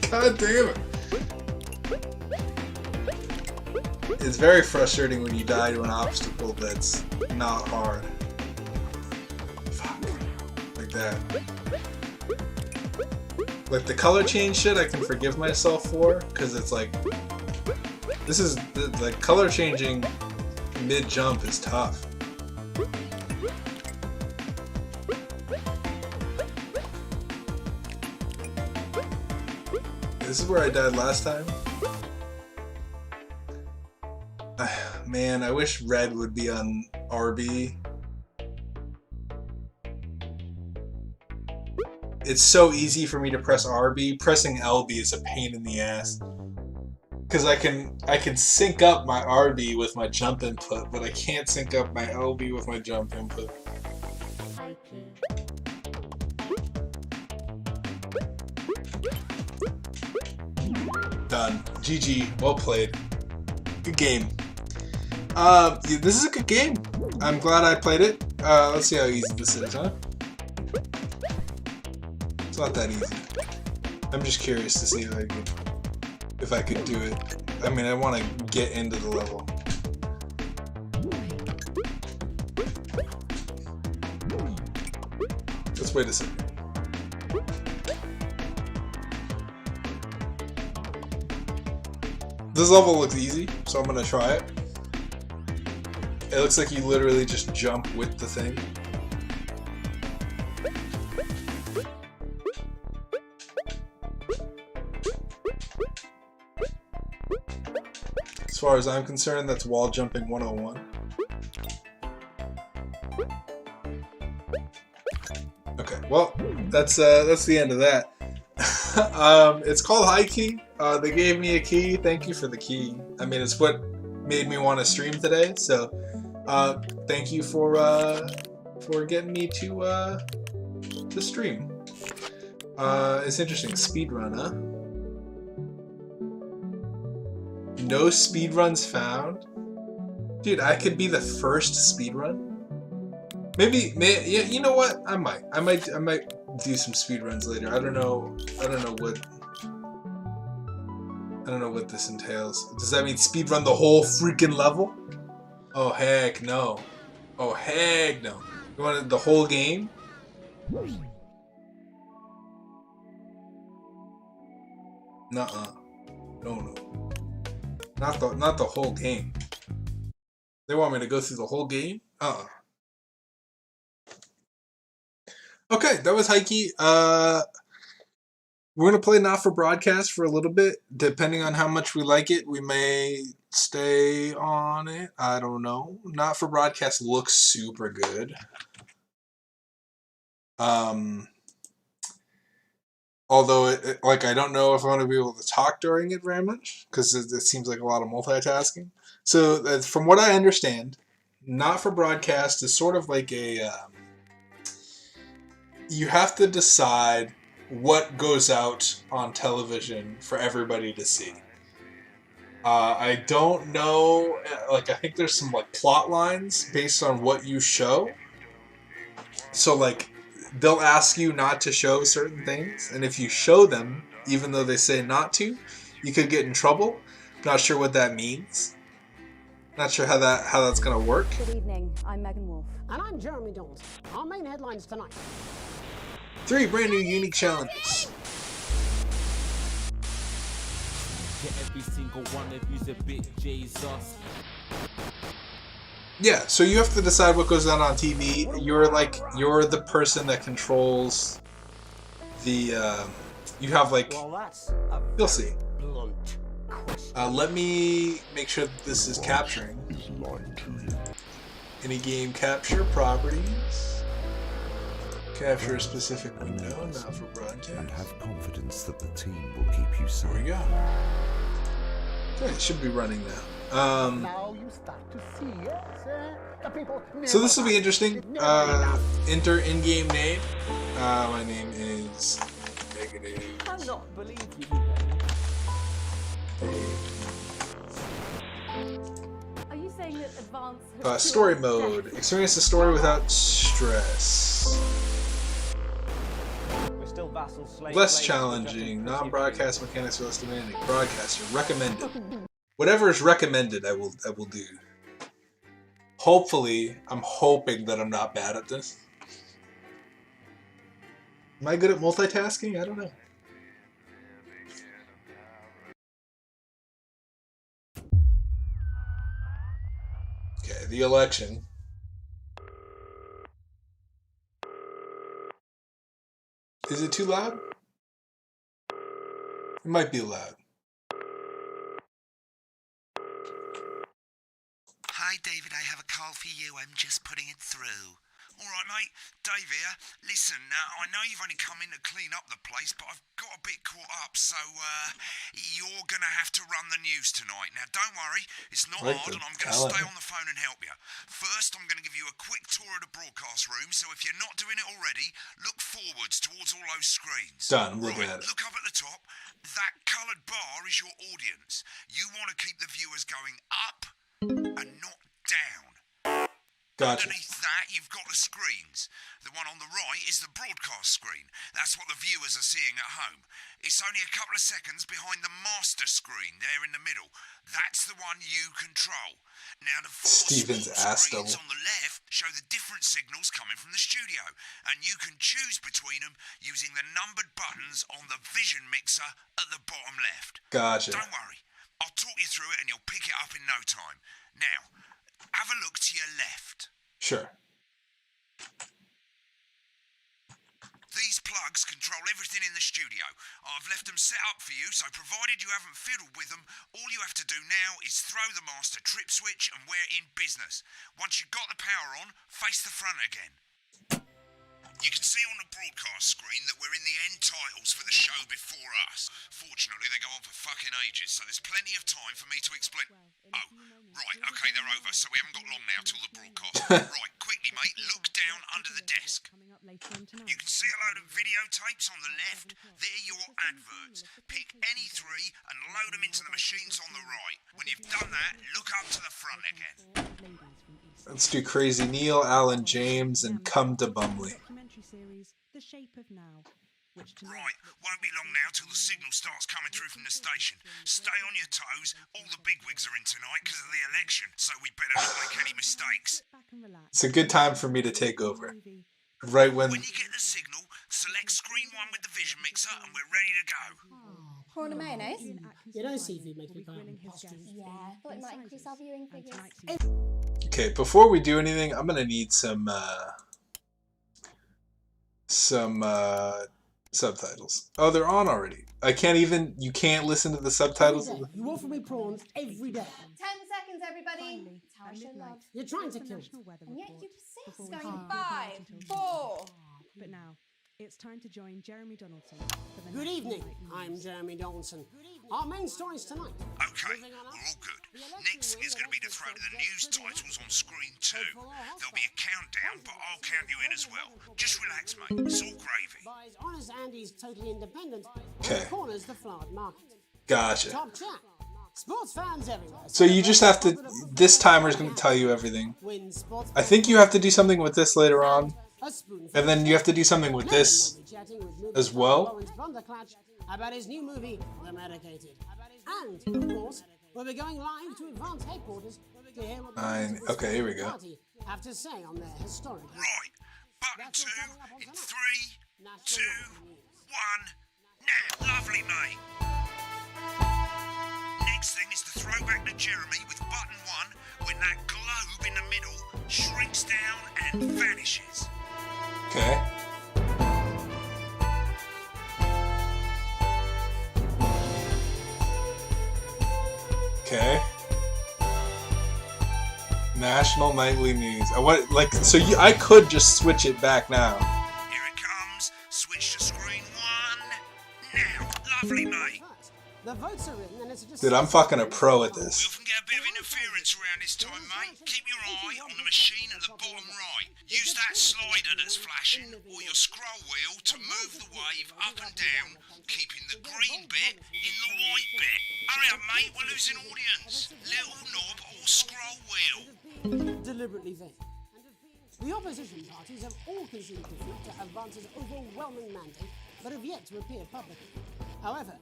God damn it. It's very frustrating when you die to an obstacle that's not hard. Fuck. Like that. Like the color change shit I can forgive myself for, because it's like, this is, the color changing mid-jump is tough. This is where I died last time. Man, I wish red would be on RB. It's so easy for me to press RB. Pressing LB is a pain in the ass. Because I can sync up my RB with my jump input, but I can't sync up my LB with my jump input. Done. GG. Well played. Good game. This is a good game. I'm glad I played it. Let's see how easy this is, huh? It's not that easy. I'm just curious to see if I could do it. I mean, I want to get into the level. Let's wait a second. This level looks easy, so I'm gonna try it. It looks like you literally just jump with the thing. As far as I'm concerned, that's wall jumping 101. Okay, well, that's the end of that. It's called Haiki. They gave me a key. Thank you for the key. I mean, it's what made me want to stream today. So, thank you for getting me to stream. It's interesting. Speedrun, huh? No speedruns found. Dude, I could be the first speedrun. Maybe, yeah. You know what? I might do some speedruns later. I don't know what this entails. Does that mean speedrun the whole freaking level? Oh heck no. Oh heck no. You want the whole game? Nuh-uh. No. Not the whole game. They want me to go through the whole game? Okay, that was Haiki. We're gonna play Not for Broadcast for a little bit. Depending on how much we like it, we may stay on it. I don't know. Not for Broadcast looks super good. Although, like, I don't know if I want to be able to talk during it very much, because it seems like a lot of multitasking. So, from what I understand, Not for Broadcast is sort of like a... you have to decide what goes out on television for everybody to see. I don't know, like, I think there's some, like, plot lines based on what you show. So, like, they'll ask you not to show certain things, and if you show them, even though they say not to, you could get in trouble. Not sure what that means. Not sure how that's gonna work. Good evening, I'm Megan Wolf. And I'm Jeremy Jones. Our main headlines tonight. 3 brand new unique challenges. Every single one of you's a bit Jesus. Yeah, so you have to decide what goes on TV. You're the person that controls the, you have, like, you'll see. blunt question. Let me make sure that this is capturing. Is lying to you. Any game capture properties. Capture a specific window, not for And broadcast. have confidence that the team will keep you There we safe. go. Okay, it should be running now. Now you start to see, yes, the people. So this will be interesting. Enter in-game name. My name is Negative. cannot believe you. Are you saying that advanced Story mode. Experience the story without stress. We're still vassals, slaves, Less slaves, challenging. subject to Non-broadcast mechanics are less demanding. Broadcaster recommended. Whatever is recommended, I will do. Hopefully, I'm hoping that I'm not bad at this. Am I good at multitasking? I don't know. Okay, the election. Is it too loud? It might be loud. Hi, David, I have a call for you. I'm just putting it through. All right, mate. Dave here. Listen, I know you've only come in to clean up the place, but I've got a bit caught up, so you're going to have to run the news tonight. Now, don't worry. It's not Like hard, the and I'm going to talent. stay on the phone and help you. First, I'm going to give you a quick tour of the broadcast room, so if you're not doing it already, look forwards towards all those screens. Done. I'm looking Right, at it. look up at the top. That coloured bar is your audience. You want to keep the viewers going up and not down. Gotcha. Underneath that, you've got the screens. The one on the right is the broadcast screen. That's what the viewers are seeing at home. It's only a couple of seconds behind the master screen there in the middle. That's the one you control. Now, the four Steven's small ass screens double. on the left show the different signals coming from the studio, and you can choose between them using the numbered buttons on the vision mixer at the bottom left. Gotcha. Don't worry. I'll talk you through it and you'll pick it up in no time. Now, have a look to your left. Sure. These plugs control everything in the studio. I've left them set up for you, so provided you haven't fiddled with them, all you have to do now is throw the master trip switch and we're in business. Once you've got the power on, face the front again. You can see on the broadcast screen that we're in the end titles for the show before us. Fortunately, they go on for fucking ages, so there's plenty of time for me to explain. Oh, right, okay, they're over, so we haven't got long now till the broadcast. Right, quickly, mate, look down under the desk. You can see a load of videotapes on the left. They're your adverts. Pick any three and load them into the machines on the right. When you've done that, look up to the front again. Let's do Crazy Neil, Alan James, and Come to Bumley. Right, won't be long now till the signal starts coming through from the station. Stay on your toes. All the bigwigs are in tonight because of the election, so we better not make any mistakes. It's a good time for me to take over. Right when... When you get the signal, select screen 1 with the vision mixer and we're ready to go. Prawn and mayonnaise? You know, CV makes me kind of imposter. Yeah, thought it might increase our viewing figures. Okay, before we do anything, I'm gonna need some subtitles. Oh, they're on already. I can't even... You can't listen to the subtitles? Every day, you offer me prawns every day. 10 seconds, everybody. It's how I show love. You're trying to kill me. And yet you persist, going 5, 4. But now, it's time to join Jeremy Donaldson. For the Good next evening. Night News. I'm Jeremy Donaldson. Our main stories tonight. Okay, we're all good. Next thing is going to be to throw the news titles on screen 2. There'll be a countdown, but I'll count you in as well. Just relax, mate. It's all gravy. Buys honest Andy's totally independent. Okay. And corners the flowered market. Gotcha. Top chat. Sports fans everywhere. So you just have to... This timer's gonna tell you everything. Win sports. I think you have to do something with this later on. A spoonful. And then you have to do something with this We'll be chatting with movie as star well. Lawrence Bunderclatch about his new movie, The Medicated. And, of course, we'll be going live to Advance headquarters to hear what the Fine. Okay, here we go. party have to say on their historic Right, button 2 in 3, 2, 1, now. Lovely, mate. Next thing is to throw back to Jeremy with button 1 when that globe in the middle shrinks down and vanishes. Okay. National Nightly News. I could just switch it back now. Here it comes. Switch to screen 1. Now. Lovely, mate. The votes are in, and it's just Dude, I'm fucking a pro at We this. often get a bit of interference around this time, mate. Keep your eye on the machine at the bottom right. Use that slider that's flashing, or your scroll wheel to move the wave up and down, keeping the green bit in the white bit. Hurry up, mate, we're losing audience. Little knob or scroll wheel. deliberately vague. The opposition parties have all conceded defeat to Advance's overwhelming mandate, but have yet to appear publicly. However,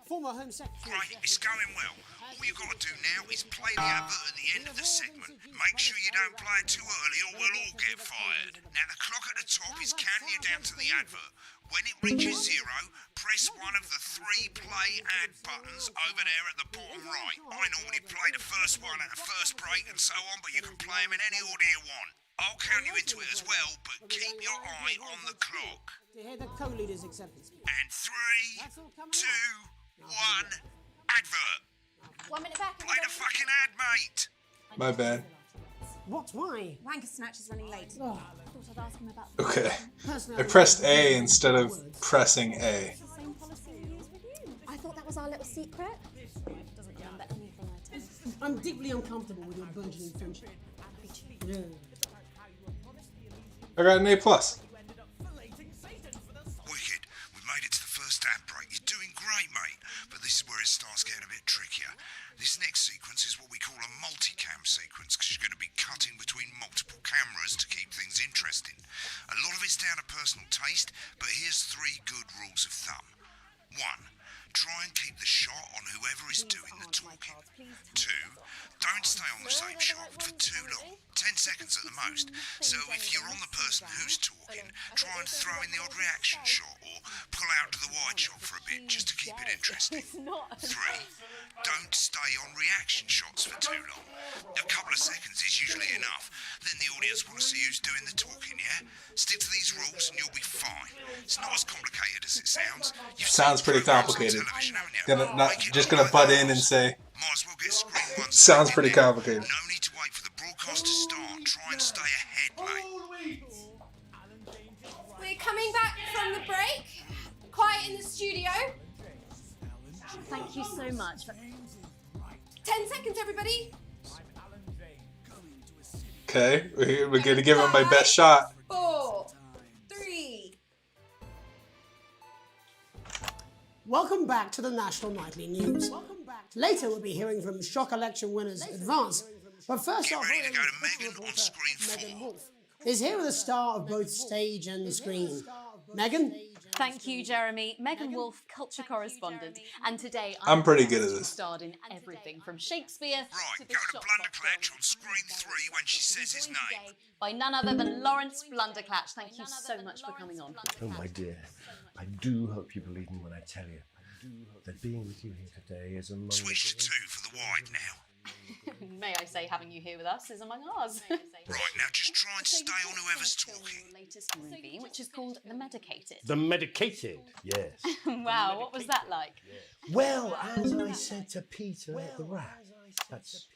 former Home Secretary... Great, it's going well. All you've got to do now is play the advert at the end of the segment. Make sure you don't play it too early or we'll all get fired. Now the clock at the top is counting you down to the advert. When it reaches 0, press one of the 3 play ad buttons over there at the bottom right. I normally play the first one at the first break and so on, but you can play them in any order you want. I'll count you into it as well, but keep your eye on the clock. To hear the co-leader's acceptance speech. And 3, 2, 1, advert. 1 minute back. Play the fucking ad, mate. My bad. What? Why? Wanker Snatch is running late. Oh, Thought I'd ask him about Okay. personally, I pressed A instead of pressing A. the same policy we use with you. I thought that was our little secret. Doesn't remember anything I tell him. I'm deeply uncomfortable with your burgeoning friendship. Yeah. I got an A+. plus. Wicked. We've made it to the first ad break. You're doing great, mate. But this is where it starts getting a bit trickier. This next sequence is what we call a multicam sequence, because you're going to be cutting between multiple cameras to keep things interesting. A lot of it's down to personal taste, but here's 3 good rules of thumb. 1. Try and keep the shot on whoever is doing the talking. 2. Don't stay on the same shot for too long, 10 seconds at the most. So if you're on the person who's talking, try and throw in the odd reaction shot or pull out to the wide shot for a bit just to keep it interesting. 3. Don't stay on reaction shots for too long. A couple of seconds is usually enough. Then the audience want to see who's doing the talking, yeah? Stick to these rules and you'll be fine. It's not as complicated as it sounds. Sounds pretty complicated. Just gonna Like butt that. in and say, Might as well get screen 1 sounds started pretty now. complicated. No need to wait for the broadcast to start. Try and stay ahead, mate. We're coming back from the break. Quiet in the studio. Thank you so much. 10 seconds, everybody. Okay, we're gonna give him my best shot. 4, 3. Welcome back to the National Nightly News. Later, we'll be hearing from shock election winners Advance. But first Get off, ready to go to cultural Megan on reporter screen Megan 4. Wolf is here with a star of both stage and screen. Megan? Thank you, Jeremy. Megan Wolf, culture correspondent. And today I'm pretty good at this. Starred in everything from Shakespeare Right, to go the to shop Blunderclatch film. on screen 3 when she says his name. By none other than Lawrence Blunderclatch. Thank you so much for coming on. Oh, my dear, I do hope you believe me when I tell you that being with you here today is among Switch to 2 for the wide now. May I say, having you here with us is among ours. Right, now just try and stay on whoever's talking. Your latest movie, which is called The Medicated. The medicated, yes. Wow, what was that like? Well, as I said to Peter the Rat, that's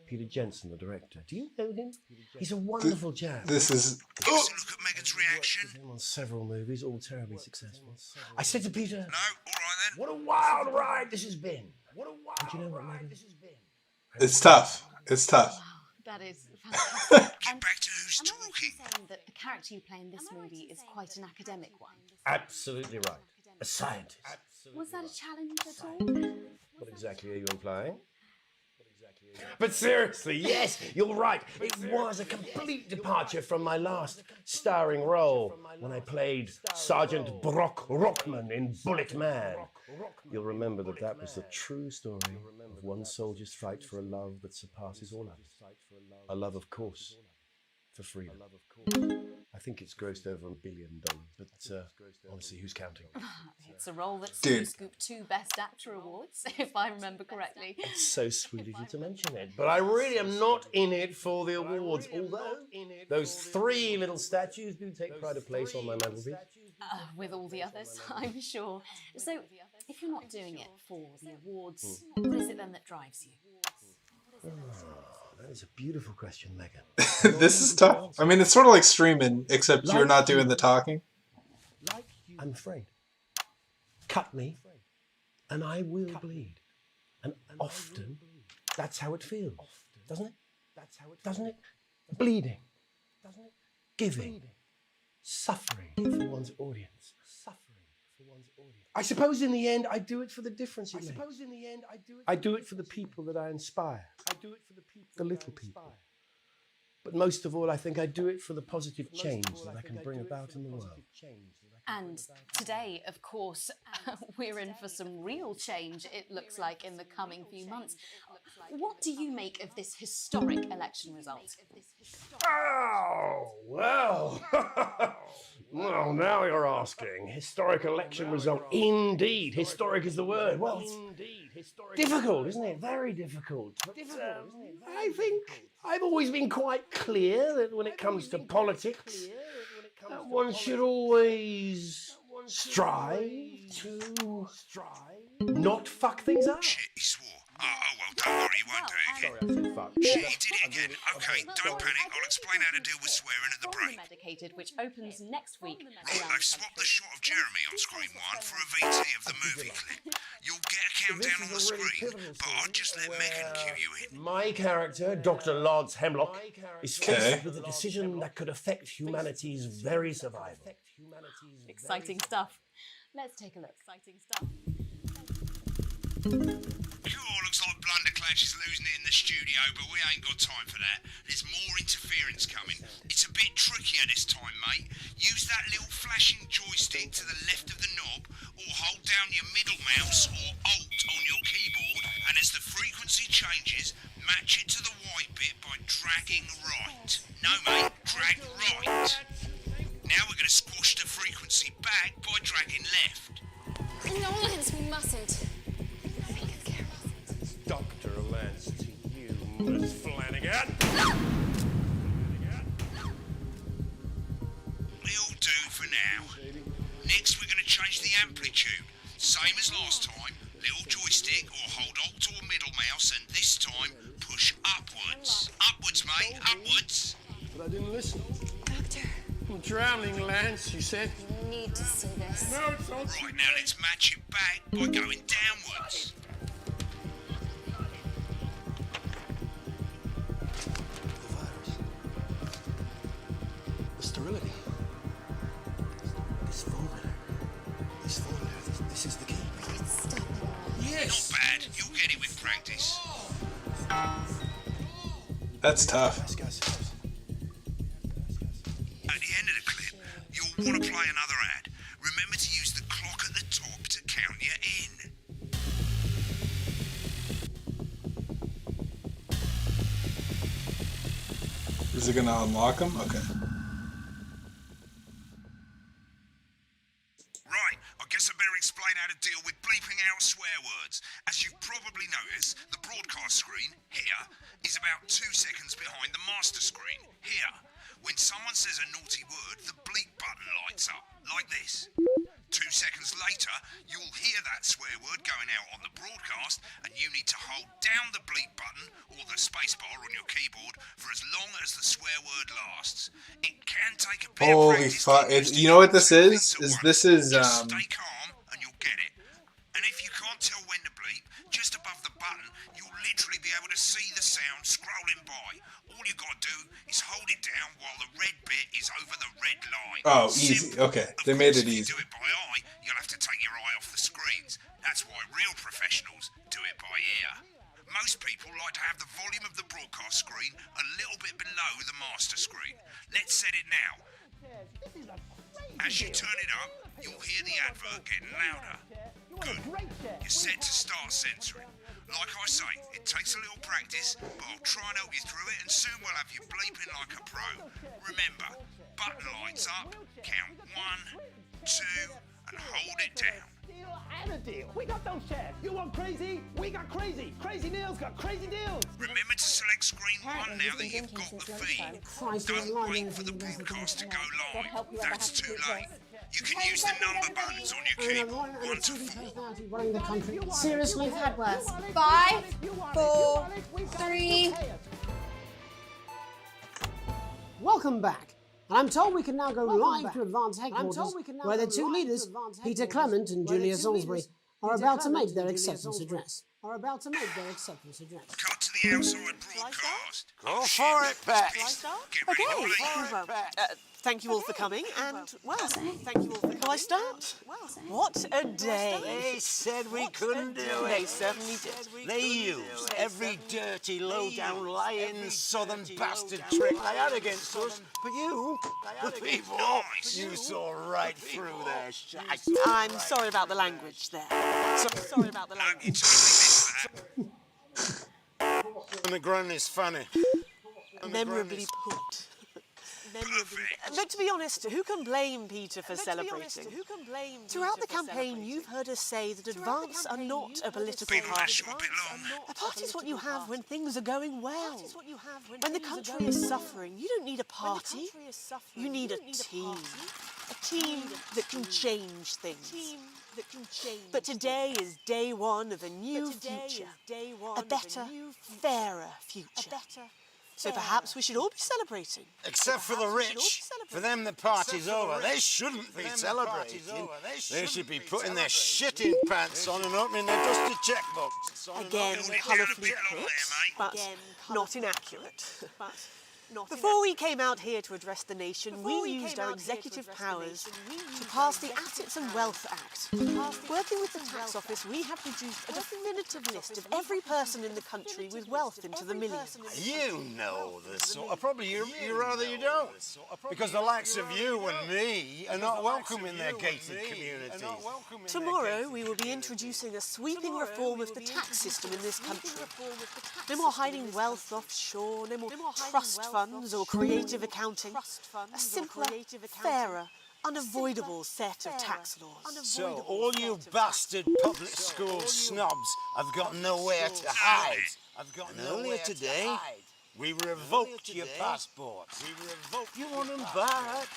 Peter Jensen, the director. Do you know him? He's a wonderful chap. This is... Give us a look at Megan's reaction. Been on several movies, all terribly successful. I said to Peter, No? Alright then. what a wild ride this has been. What a wild do you know what, Megan? This has been. It's tough. It's tough. That is fantastic. Get back to who's Am I right in talking. saying that the character you play in this movie is quite an academic one? Absolutely right. A scientist. Was that a challenge at all? What exactly are you implying? But seriously, yes, you're right. It was a complete departure from my last starring role when I played Sergeant Brock Rockman in Bullet Man. You'll remember that that was the true story of one soldier's fight for a love that surpasses all others. A love, of course, for freedom. I think it's grossed over $1 billion, but honestly, who's counting? It's a role that's Dude. scooped 2 Best Actor awards, if I remember correctly. It's so sweet of you to mention it, but I really am not in it for the awards, although those 3 little statues do take pride of place on my mantelpiece. With all the others, I'm sure. So, if you're not doing it for the awards, what is it then that drives you? That is a beautiful question, Megan. This is tough. I mean, it's sort of like streaming, except you're not doing the talking. I'm afraid. Cut me, and I will bleed. And often, that's how it feels, doesn't it? Doesn't it? Bleeding. Giving. Suffering for one's audience. I suppose in the end, I do it for the difference it makes. I do it for the people that I inspire. The little people. But most of all, I think I do it for the positive change that I can bring about in the world. And today, of course, we're in for some real change, it looks like, in the coming few months. What do you make of this historic election result? Oh, well. Well, now you're asking. Historic election result. Indeed. Historic is the word. Well, it's difficult, isn't it? Very difficult. But, I think I've always been quite clear that when it comes to politics, one should always strive to not fuck things up. Shit, he swore. Oh, well, don't worry, he won't do it again. Sorry, I said fuck. Shit, he did it again. Okay, don't panic. I'll explain how to deal with swearing at the break. Medicated, which opens next week. Right, I've swapped the shot of Jeremy on screen 1 for a VT of the movie clip. You'll get a countdown on the screen, but I'll just let Megan cue you in. My character, Dr. Lod's Hemlock, is faced with a decision that could affect humanity's very survival. Exciting stuff. Let's take a look. Exciting stuff. Cool, looks like Blunderclash is losing it in the studio, but we ain't got time for that. There's more interference coming. It's a bit trickier this time, mate. Use that little flashing joystick to the left of the knob, or hold down your middle mouse or Alt on your keyboard, and as the frequency changes, match it to the white bit by dragging right. No, mate, drag right. Now we're going to squash the frequency back by dragging left. No, Lance, we mustn't. Dr. Lance to you, Miss Flanagan. It'll do for now. Next, we're going to change the amplitude. Same as last time. Little joystick or hold Alt or middle mouse, and this time push upwards. Upwards, mate, upwards. But I didn't listen. Doctor, I'm drowning, Lance, you said. you need to see this. No, it's not. Right, now let's match it back by going downwards. Sterility. This formula, this is the key. Stop. Not bad, you'll get it with practice. That's tough. At the end of the clip, you'll want to play another ad. Remember to use the clock at the top to count you in. Is it gonna unlock them? Okay. Right, I guess I better explain how to deal with bleeping out swear words. As you've probably noticed, the broadcast screen, here, is about 2 seconds behind the master screen, here. When someone says a naughty word, the bleep button lights up, like this. 2 seconds later, you'll hear that swear word going out on the broadcast, and you need to hold down the bleep button, or the spacebar on your keyboard, for as long as the swear word lasts. It can take a bit of Holy practice. fuck! You know what this is? This is Just stay calm and you'll get it. And if you can't tell when to bleep, just above the button, you'll literally be able to see the sound scrolling by. All you gotta do is hold it down while the red bit is over the red line. Oh, easy. Simple. Okay, Of they made course, it if easy. you do it by eye, you'll have to take your eye off the screens. That's why real professionals do it by ear. Most people like to have the volume of the broadcast screen a little bit below the master screen. Let's set it now. As you turn it up, you'll hear the advert getting louder. Good. You're set to start censoring. Like I say, it takes a little practice, but I'll try and help you through it, and soon we'll have you bleeping like a pro. Remember, button lights up, count 1, 2, and hold it down. Deal and a deal. We got those shares. You want crazy? We got crazy. Crazy Neil's got crazy deals. Remember to select screen 1 now that you've got the feed. Don't wait for the broadcast to go live. That's too late. You can use the number buttons on your keyboard, 1 to 4. Running the country. Seriously? We've had worse. 5, 4, 3. Welcome back. And I'm told we can now go live to Advance headquarters, where the two leaders, Peter Clement and Julia Salisbury, are about to make their acceptance address. Cut to the outside broadcast. Go for it, Pat. Get ready to leave. Well, thank you all for coming, and, well, thank you all for coming. Will I start? What a day. They said we couldn't do it. They certainly did. They used every dirty, low-down, lying, southern bastard trick they had against us. But you, the people, you saw right through their shite. I'm sorry about the language there. Sorry about the language. And the grunt is funny. Memorably put. But to be honest, who can blame Peter for celebrating? Throughout the campaign, you've heard us say that Advance are not a political party. A party is what you have when things are going well. When the country is suffering, you don't need a party. You need a team. A team that can change things. But today is day one of a new future. A better, fairer future. So perhaps we should all be celebrating. Except for the rich. For them, the party's over. They shouldn't be celebrating. They should be putting their shitting pants on and opening their dusty checkbooks. Again, colourfully put, but not inaccurate. Before we came out here to address the nation, we used our executive powers to pass the Assets and Wealth Act. Working with the tax office, we have produced a definitive list of every person in the country with wealth into the millions. You know the sort of, probably you rather you don't. Because the likes of you and me are not welcome in their gated communities. Tomorrow, we will be introducing a sweeping reform of the tax system in this country. No more hiding wealth offshore, no more trust funds or creative accounting. A simpler, fairer, unavoidable set of tax laws. So all you bastard public school snobs have got nowhere to hide. And earlier today, we revoked your passports. You want them back?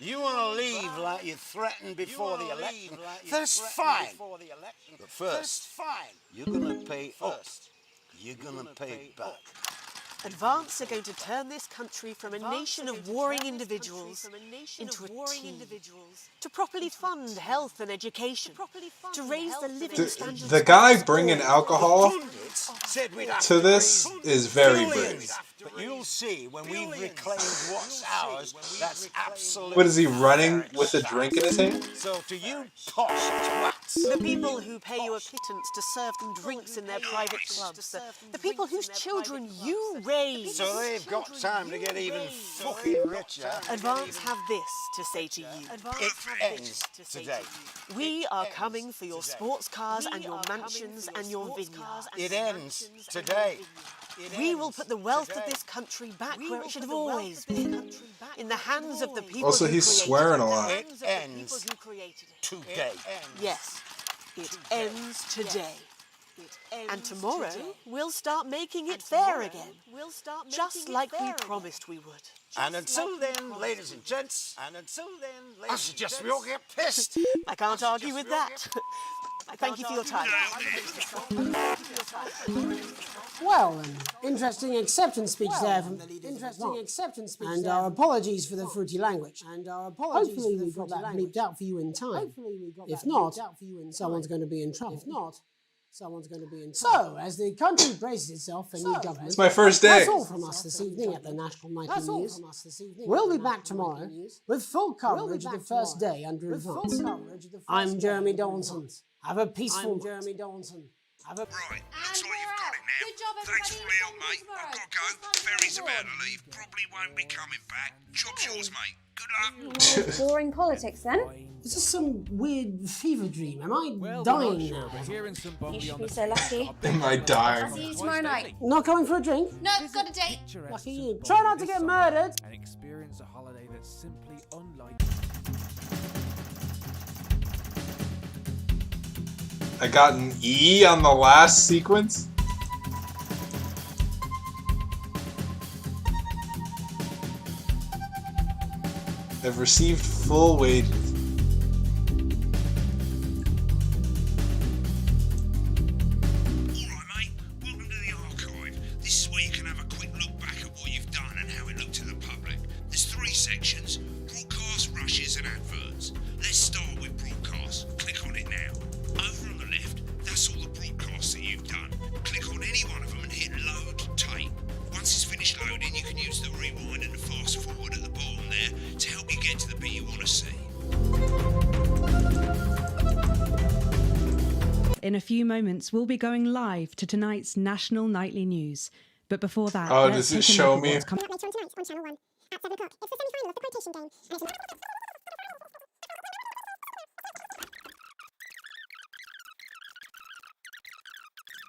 You want to leave like you threatened before the election? That's fine. But first, you're going to pay up. You're going to pay back. Advance are going to turn this country from a nation of warring individuals into a team. To properly fund health and education. To raise the living standards. The guy bringing alcohol to this is very brave. But you'll see when we've reclaimed what's ours, that's absolutely. What is he running with a drink in his hand? So to you posh twats. The people who pay you a pittance to serve them drinks in their private clubs. The people whose children you raise. So they've got time to get even fucking richer. Advance have this to say to you. It ends today. We are coming for your sports cars and your mansions and your vineyards. It ends today. We will put the wealth of this country back where it should have always been. In the hands of the people Also, who he's created swearing a lot. It ends today. Yes, it ends today. And tomorrow, we'll start making it fair again. Just like we promised we would. And until then, ladies and gents, I suggest we all get pissed. I can't argue with that. Thank you for your time. Well, an interesting acceptance speech there from the leaders. And our apologies for the fruity language. Hopefully we got that bleeped out for you in time. If not, someone's going to be in trouble. So, as the country braces itself for new government, It's my first day. that's all from us this evening at the National Nightly News. We'll be back tomorrow with full coverage of the first day under Advance. I'm Jeremy Donaldson. Have a peaceful night. Right, looks like you've got it now. Good job, Thanks for all the help, everybody. mate. I've got to go. Ferry's about to leave. Probably won't be coming back. Job's yours, mate. Good luck. Boring politics then? Is this some weird fever dream? Am I dying now? You should be so lucky. Am I dying? See you tomorrow night. Not coming for a drink? No, got a date. Lucky you. Try not to get murdered. And experience a holiday that's simply unlike. I got an E on the last sequence. I've received full wages. Alright, mate. Welcome to the archive. This is where you can have a quick look back at what you've done and how it looked to the public. In a few moments, we'll be going live to tonight's national nightly news. But before that, Oh, let's does it take a show look at me? what's coming. Later on tonight on Channel 1 at 7 o'clock. It's the semi-final of the quotation game. And it's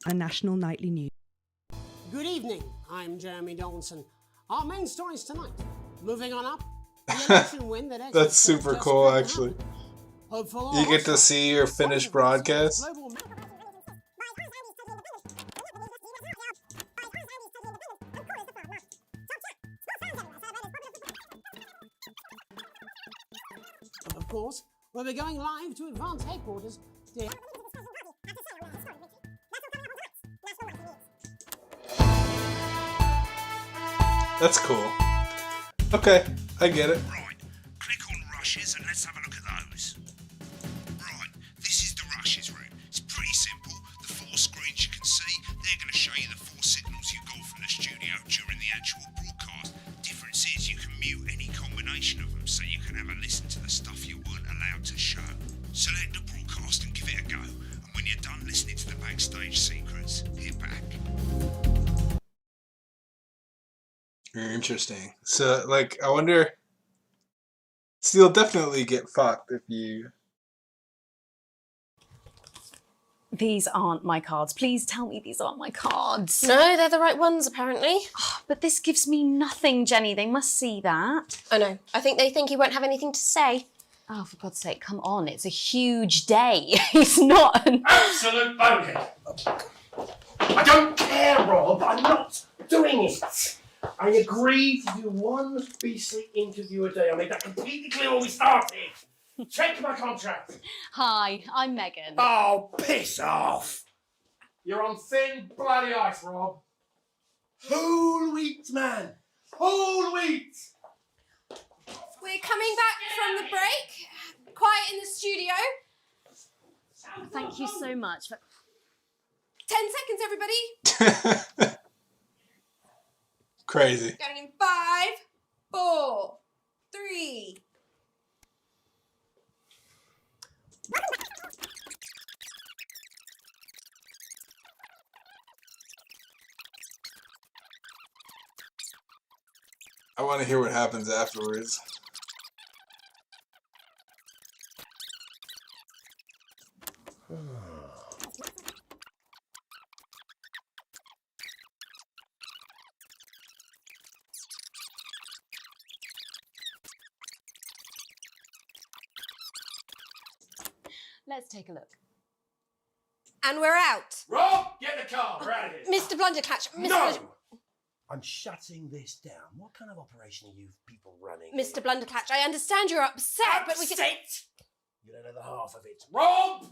A national nightly news. Good evening, I'm Jeremy Donaldson. Our main stories tonight. Moving on up, the election win that That's super cool, actually. You get to see your finished broadcast. Of course, we'll be going live to advance headquarters. That's cool. Okay, I get it. Right, click on rushes and let's have a look at those. Right, this is the rushes room. It's pretty simple. The 4 screens you can see, they're going to show you the 4 signals you got from the studio during the actual broadcast. Difference is you can mute any combination of them, so you can have a listen to the stuff you weren't allowed to show. Select the broadcast and give it a go, and when you're done listening to the backstage secrets, hit back. Very interesting. So, like, I wonder. So you'll definitely get fucked if you. These aren't my cards. Please tell me these aren't my cards. No, they're the right ones, apparently. Oh, but this gives me nothing, Jenny. They must see that. Oh, no. I think they think he won't have anything to say. Oh, for God's sake, come on. It's a huge day. He's not an... Absolute bonehead. I don't care, Rob. I'm not doing it. I agreed to do one beastly interview a day. I made that completely clear when we started. Check my contract. Hi, I'm Megan. Oh, piss off. You're on thin, bloody ice, Rob. Whole wheat, man. Whole wheat. We're coming back from the break. Quiet in the studio. Thank you so much. 10 seconds, everybody. Crazy. Going in 5, 4, 3. I want to hear what happens afterwards. Let's take a look. And we're out. Rob, get the car. We're out of here. Mr. Blundercatch. No! I'm shutting this down. What kind of operation are you people running? Mr. Blundercatch, I understand you're upset, but we can... You don't know the half of it. Rob!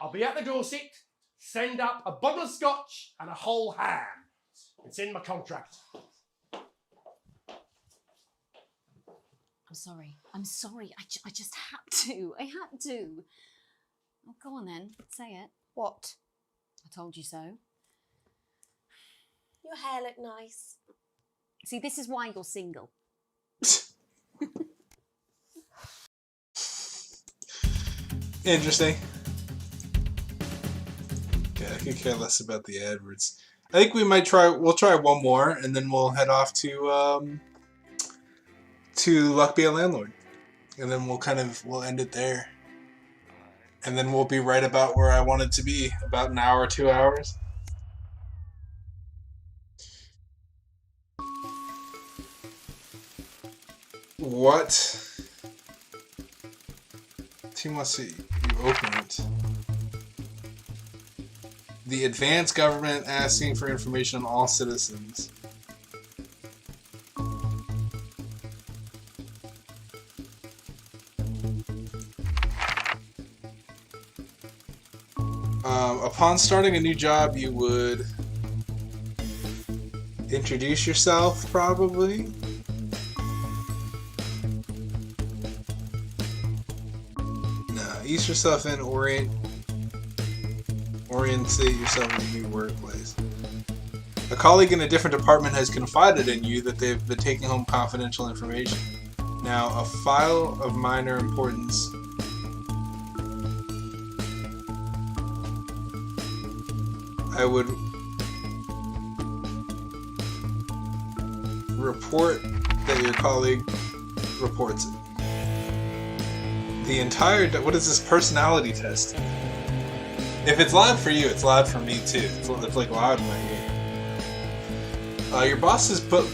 I'll be at the Dorset. Send up a bottle of scotch and a whole ham. It's in my contract. I'm sorry. I'm sorry. I just had to. I had to. Oh, go on then. Say it. What? I told you so. Your hair looked nice. See, this is why you're single. Interesting. Okay, I could care less about the AdWords. I think we'll try one more, and then we'll head off to Luck Be a Landlord. And then we'll end it there. And then we'll be right about where I want it to be, about an hour, 2 hours. What? Team wants to you open it. The advanced government asking for information on all citizens. Upon starting a new job, you would introduce yourself, probably. No, ease yourself in, orientate yourself in a new workplace. A colleague in a different department has confided in you that they've been taking home confidential information. Now, a file of minor importance I would report that your colleague reports it. The entire... What is this personality test? If it's loud for you, it's loud for me too. It's like loud in my ear. Your boss has put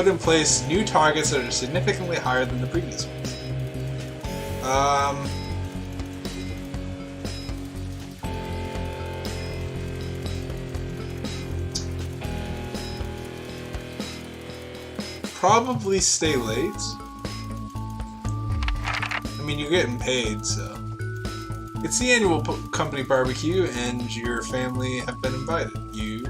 in place new targets that are significantly higher than the previous ones. Probably stay late. I mean, you're getting paid, so... It's the annual company barbecue, and your family have been invited. You...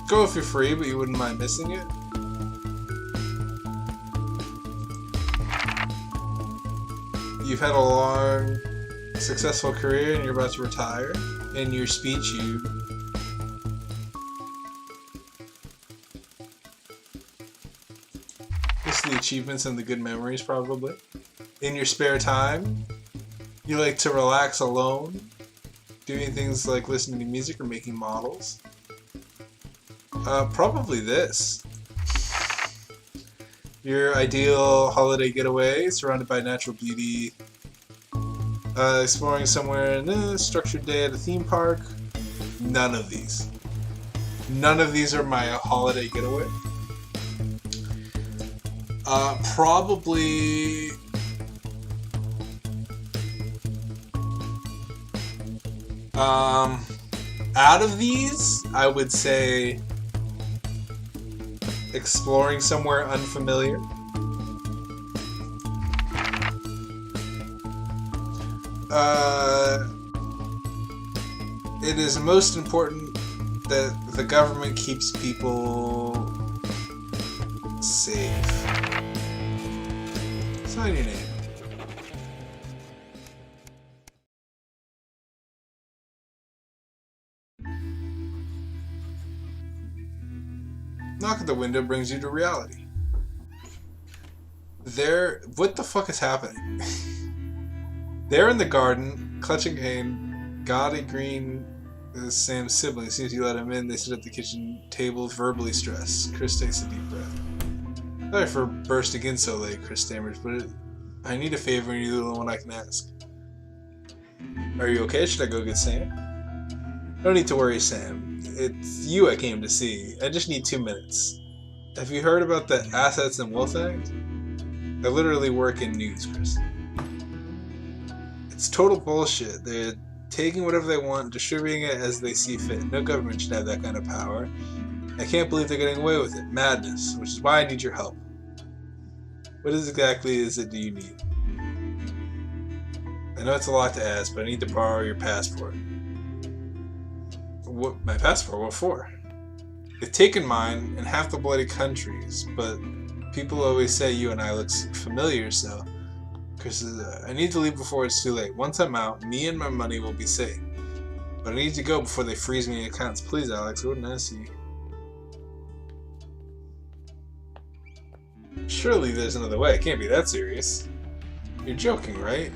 Go if you're free, but you wouldn't mind missing it. You've had a long, successful career, and you're about to retire. In your speech, you... the achievements and the good memories, probably. In your spare time, you like to relax alone, doing things like listening to music or making models. Probably this. Your ideal holiday getaway, surrounded by natural beauty, exploring somewhere in a structured day at a theme park. None of these. None of these are my holiday getaway. Probably... out of these, I would say exploring somewhere unfamiliar. It is most important that the government keeps people safe. Sign your name. Knock at the window brings you to reality. What the fuck is happening? There in the garden, clutching a gaudy green Sam's sibling. As soon as you let him in, they sit at the kitchen table, verbally stressed. Chris takes a deep breath. Sorry for bursting in so late, Chris stammers, but I need a favor and you're the only one I can ask. Are you okay? Should I go get Sam? No need to worry, Sam. It's you I came to see. I just need 2 minutes. Have you heard about the Assets and Wealth Act? I literally work in news, Chris. It's total bullshit. They're taking whatever they want and distributing it as they see fit. No government should have that kind of power. I can't believe they're getting away with it. Madness. Which is why I need your help. What exactly is it do you need? I know it's a lot to ask, but I need to borrow your passport. What? My passport? What for? They've taken mine in half the bloody countries, but people always say you and I look familiar, so... Chris says, I need to leave before it's too late. Once I'm out, me and my money will be safe. But I need to go before they freeze me in accounts. Please, Alex, wouldn't I see? Surely there's another way. It can't be that serious. You're joking, right?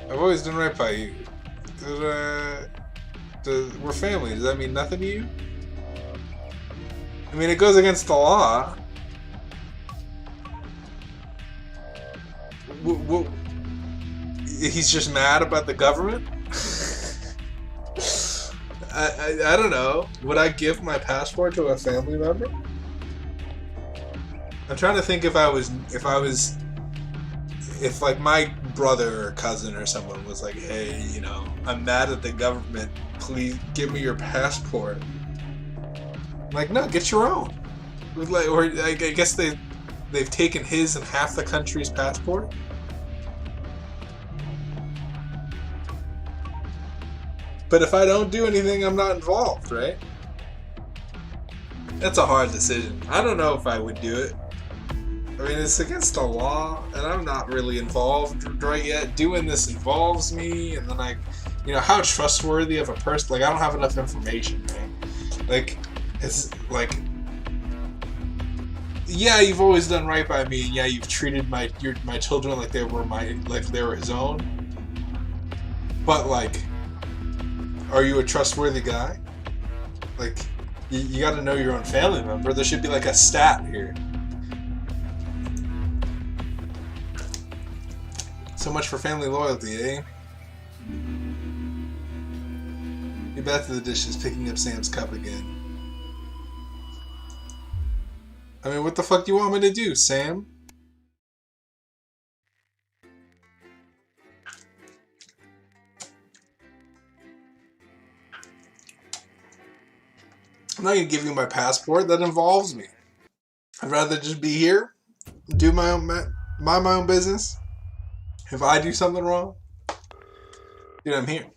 I've always done right by you. We're family. Does that mean nothing to you? I mean, it goes against the law. He's just mad about the government? I don't know. Would I give my passport to a family member? I'm trying to think if like my brother or cousin or someone was like, hey, you know, I'm mad at the government, please give me your passport. I'm like, no, get your own. Like, or I guess they've taken his and half the country's passport. But if I don't do anything, I'm not involved, right? That's a hard decision. I don't know if I would do it. I mean, it's against the law, and I'm not really involved right yet. Doing this involves me, and then you know, how trustworthy of a person, like, I don't have enough information, right? Like, it's like, yeah, you've always done right by me. Yeah, you've treated my children like they were his own. But like, are you a trustworthy guy? Like, you got to know your own family member. There should be like a stat here. So much for family loyalty, eh? Get back to the dishes, picking up Sam's cup again. I mean, what the fuck do you want me to do, Sam? I'm not gonna give you my passport. That involves me. I'd rather just be here, do my own business. If I do something wrong, dude, I'm here.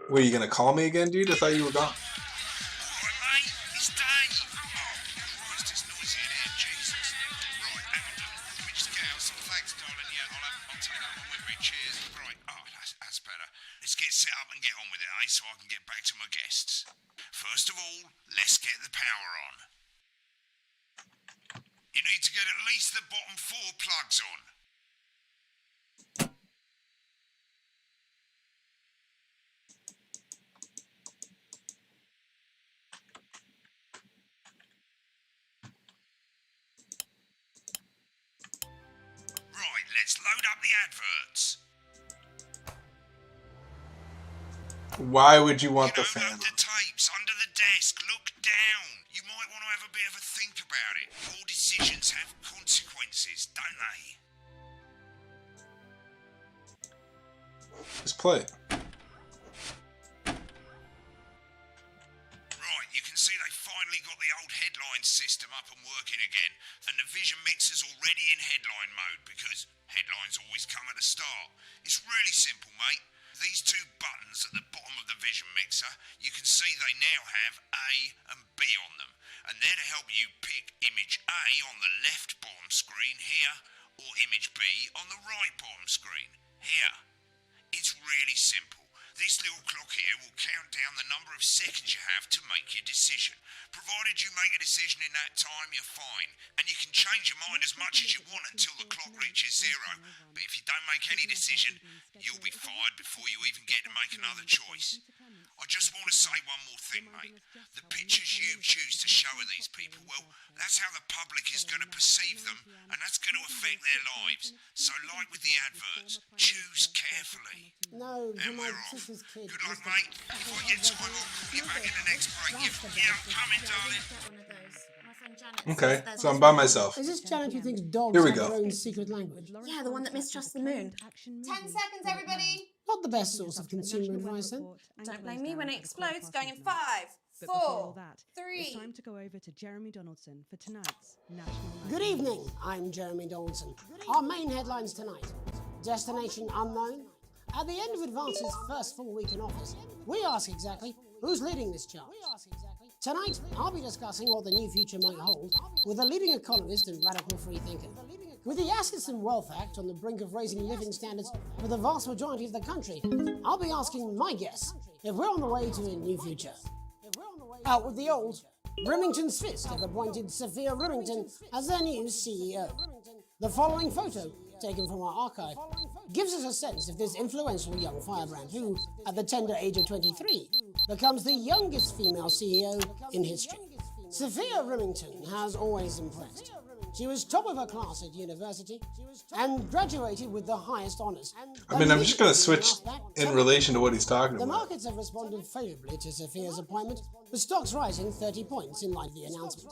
What, are you gonna call me again, dude? I thought you were gone. Let's get set up and get on with it, eh? So I can get back to my guests. First of all, let's get the power on. You need to get at least the bottom 4 plugs on. Right, let's load up the adverts. Why would you want the fan? Load the tapes under the desk. Look down. You might want to have a bit of a think about it. All decisions have consequences, don't they? Just play it. Right, you can see they finally got the old headline system up and working again, and the vision mixer's already in headline mode because headlines always come at the start. It's really simple, mate. These 2 buttons at the bottom of the vision mixer, you can see they now have A and B on them, and they're to help you pick image A on the left bottom screen here, or image B on the right bottom screen here. It's really simple. This little clock here will count down the number of seconds you have to make your decision. Provided you make a decision in that time, you're fine. And you can change your mind as much as you want until the clock reaches 0. But if you don't make any decision, you'll be fired before you even get to make another choice. I just want to say one more thing, mate. The pictures you choose to show of these people, well, that's how the public is going to perceive them, and that's going to affect their lives. So like with the adverts, choose carefully. No, and we're off. Good luck, mate. If I get time, I'll call you back in the next break. Yeah, I'm coming, darling. Okay, so I'm by myself. Is this Janet who thinks dogs Here we have go. their own secret language? Yeah, the one that mistrusts the moon. 10 seconds, everybody. Not the best source of consumer advice, then. Don't blame me when it explodes. Going in 5, 4, 3. It's time to go over to Jeremy Donaldson for tonight's National Good evening, I'm Jeremy Donaldson. Our main headlines tonight. Destination unknown. At the end of Advance's first full week in office, we ask exactly who's leading this charge. Tonight, I'll be discussing what the new future might hold with a leading economist and radical freethinker. With the Assets and Wealth Act on the brink of raising living standards for the vast majority of the country, I'll be asking my guests if we're on the way to a new future. Out with the old, Remington's Fist have appointed Sophia Remington as their new CEO. The following photo, taken from our archive, gives us a sense of this influential young firebrand who, at the tender age of 23, becomes the youngest female CEO in history. Sophia Remington has always impressed. She was top of her class at university and graduated with the highest honours. I mean, I'm just going to switch in relation to what he's talking The about. markets have responded favourably to Sophia's appointment, with stocks rising 30 points in light of the announcement.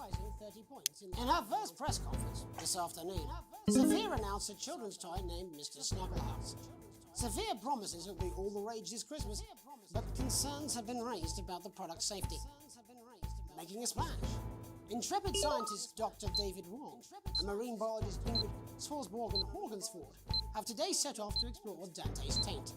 In her first press conference this afternoon, Sophia announced a children's toy named Mr. Snugglehouse. Sophia promises it will be all the rage this Christmas, but concerns have been raised about the product's safety. Making a splash. Intrepid scientist Dr. David Wong and marine biologist Ingrid Swarsborg-Horgensford have today set off to explore Dante's taint.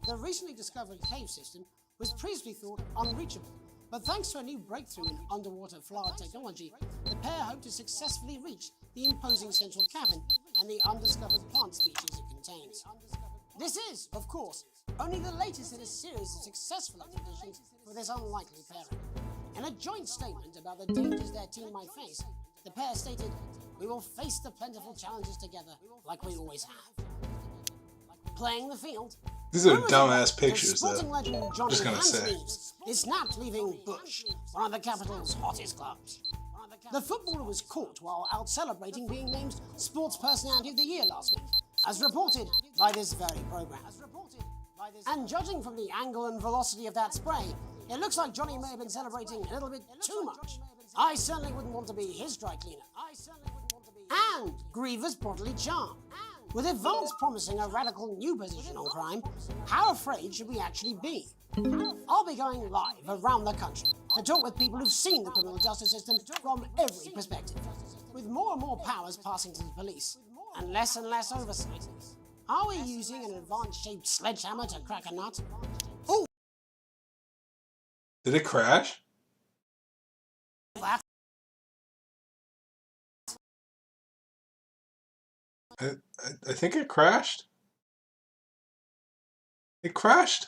The recently discovered cave system was previously thought unreachable, but thanks to a new breakthrough in underwater flower technology, the pair hope to successfully reach the imposing central cavern and the undiscovered plant species it contains. This is, of course, only the latest in a series of successful expeditions for this unlikely pairing. In a joint statement about the dangers their team might face, The pair stated, "We will face the plentiful challenges together, like we always have." Playing the field. These are Rumours dumbass are pictures, sporting though. legend Johnny Just gonna say. Handsleeves is snapped leaving Bush, one of the capital's hottest clubs. The footballer was caught while out celebrating being named Sports Personality of the Year last week, as reported by this very program. And judging from the angle and velocity of that spray, it looks like Johnny may have been celebrating a little bit too much. I certainly wouldn't want to be his dry cleaner. And Griever's bodily charm. With advance promising a radical new position on crime, how afraid should we actually be? I'll be going live around the country to talk with people who've seen the criminal justice system from every perspective. With more and more powers passing to the police, and less oversight, are we using an advanced-shaped sledgehammer to crack a nut? Ooh! Did it crash? I think it crashed. It crashed.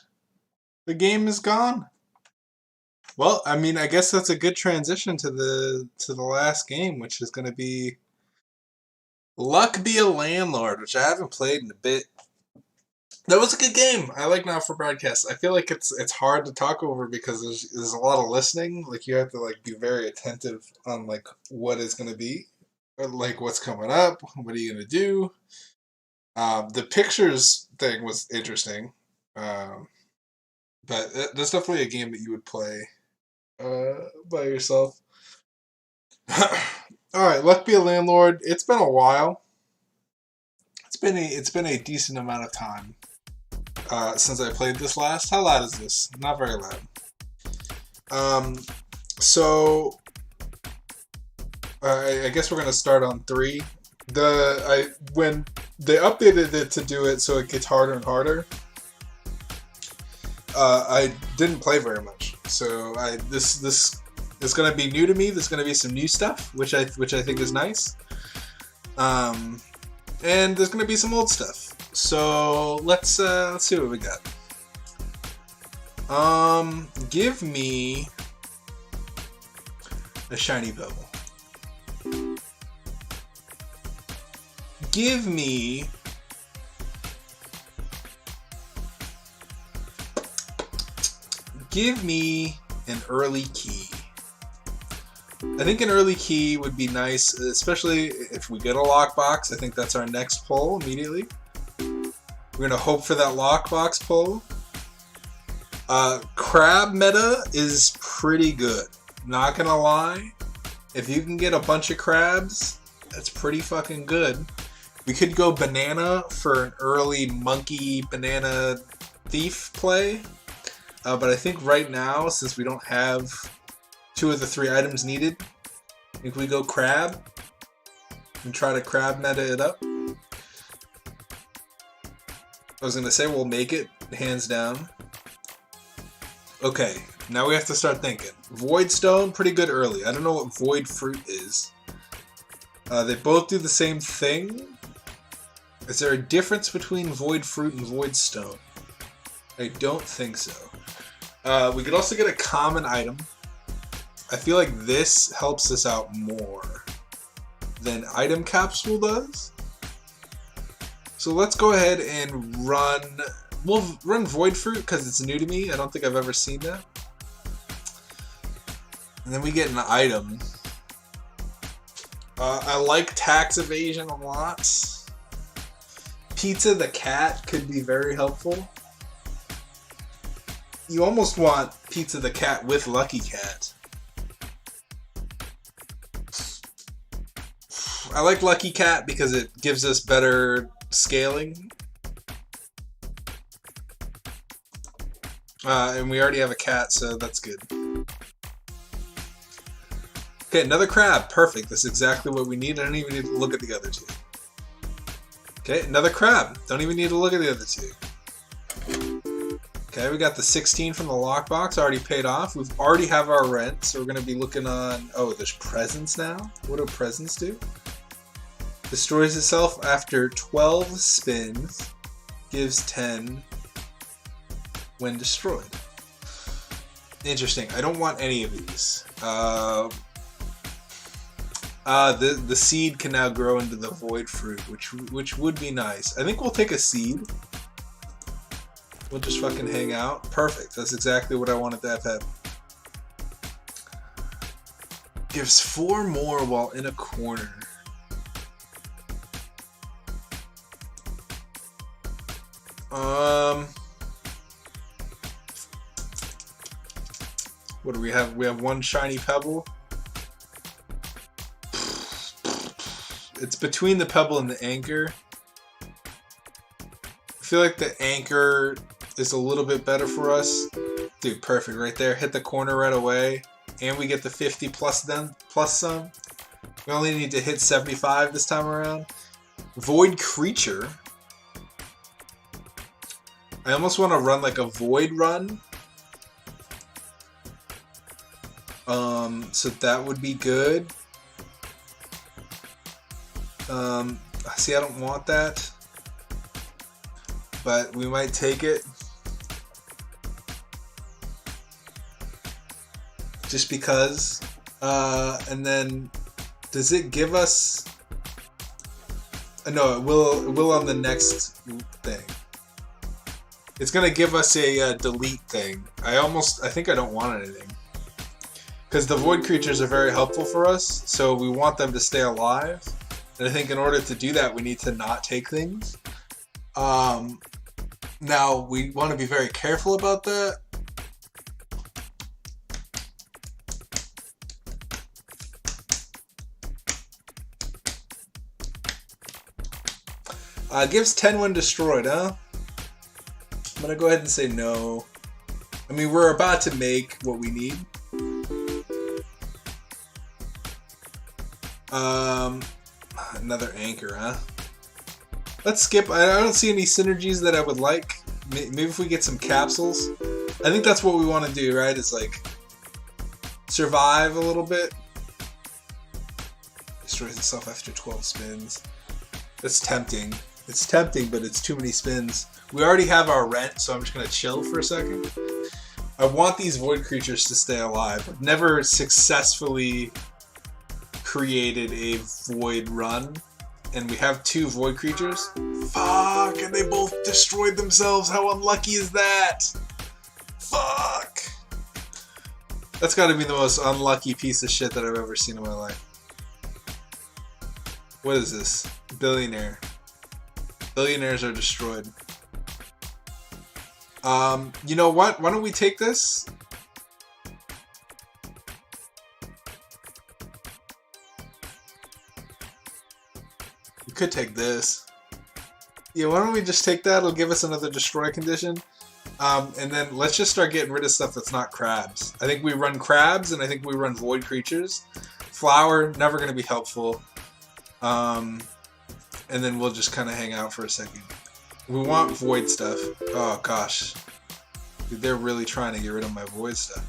The game is gone. Well, I mean, I guess that's a good transition to the last game, which is going to be Luck Be a Landlord, which I haven't played in a bit. That was a good game. I like Now for Broadcast. I feel like it's hard to talk over because there's a lot of listening. Like you have to like be very attentive on like what is going to be, or like what's coming up. What are you going to do? The pictures thing was interesting, but that's definitely a game that you would play by yourself. All right, Luck Be a Landlord. It's been a while. It's been a decent amount of time since I played this last. How loud is this? Not very loud. So I guess we're gonna start on 3. When they updated it to do it so it gets harder and harder, I didn't play very much. So this is gonna be new to me. There's gonna be some new stuff, which I think is nice. And there's gonna be some old stuff. So let's see what we got. Give me a shiny pebble. Give me an early key. I think an early key would be nice, especially if we get a lockbox. I think that's our next pull immediately. We're going to hope for that lockbox pull. Crab meta is pretty good. Not going to lie. If you can get a bunch of crabs, that's pretty fucking good. We could go banana for an early monkey banana thief play. But I think right now, since we don't have 2 of the 3 items needed, I think we go crab and try to crab meta it up. I was gonna say we'll make it, hands down. Okay, now we have to start thinking. Void Stone, pretty good early. I don't know what Void Fruit is. They both do the same thing. Is there a difference between Void Fruit and Void Stone? I don't think so. We could also get a common item. I feel like this helps us out more than Item Capsule does. So let's go ahead and run... We'll run Void Fruit because it's new to me. I don't think I've ever seen that. And then we get an item. I like Tax Evasion a lot. Pizza the Cat could be very helpful. You almost want Pizza the Cat with Lucky Cat. I like Lucky Cat because it gives us better scaling. And we already have a cat, so that's good. Okay, another crab. Perfect. That's exactly what we need. I don't even need to look at the other 2. Okay, another crab. Don't even need to look at the other 2. Okay, we got the 16 from the lockbox. Already paid off. We've already have our rent, so we're going to be looking on... Oh, there's presents now? What do presents do? Destroys itself after 12 spins. Gives 10 when destroyed. Interesting. I don't want any of these. The seed can now grow into the void fruit, which would be nice. I think we'll take a seed. We'll just fucking hang out. Perfect. That's exactly what I wanted to have happen. Gives 4 more while in a corner. What do we have? We have 1 shiny pebble. It's between the pebble and the anchor. I feel like the anchor is a little bit better for us. Dude, perfect right there. Hit the corner right away. And we get the 50 plus some. We only need to hit 75 this time around. Void creature. I almost want to run like a void run. So that would be good. See, I don't want that. But we might take it. Just because. And then, does it give us... No, it will on the next thing. It's gonna give us a delete thing. I think I don't want anything. Because the void creatures are very helpful for us, so we want them to stay alive. And I think in order to do that, we need to not take things. Now, we want to be very careful about that. Gives 10 when destroyed, huh? I'm gonna go ahead and say no. I mean, we're about to make what we need. Another anchor, huh? Let's skip. I don't see any synergies that I would like. Maybe if we get some capsules. I think that's what we want to do, right? Is like survive a little bit. Destroys itself after 12 spins. That's tempting. It's tempting, but it's too many spins. We already have our rent, so I'm just gonna chill for a second. I want these void creatures to stay alive. I've never successfully created a void run, and we have 2 void creatures. Fuck, and they both destroyed themselves. How unlucky is that? Fuck. That's gotta be the most unlucky piece of shit that I've ever seen in my life. What is this? Billionaire. Billionaires are destroyed. You know what? Why don't we take this? We could take this. Yeah, why don't we just take that? It'll give us another destroy condition. And then let's just start getting rid of stuff that's not crabs. I think we run crabs, and I think we run void creatures. Flower, never going to be helpful. And then we'll just kind of hang out for a second. We want void stuff. Oh gosh. Dude, they're really trying to get rid of my void stuff.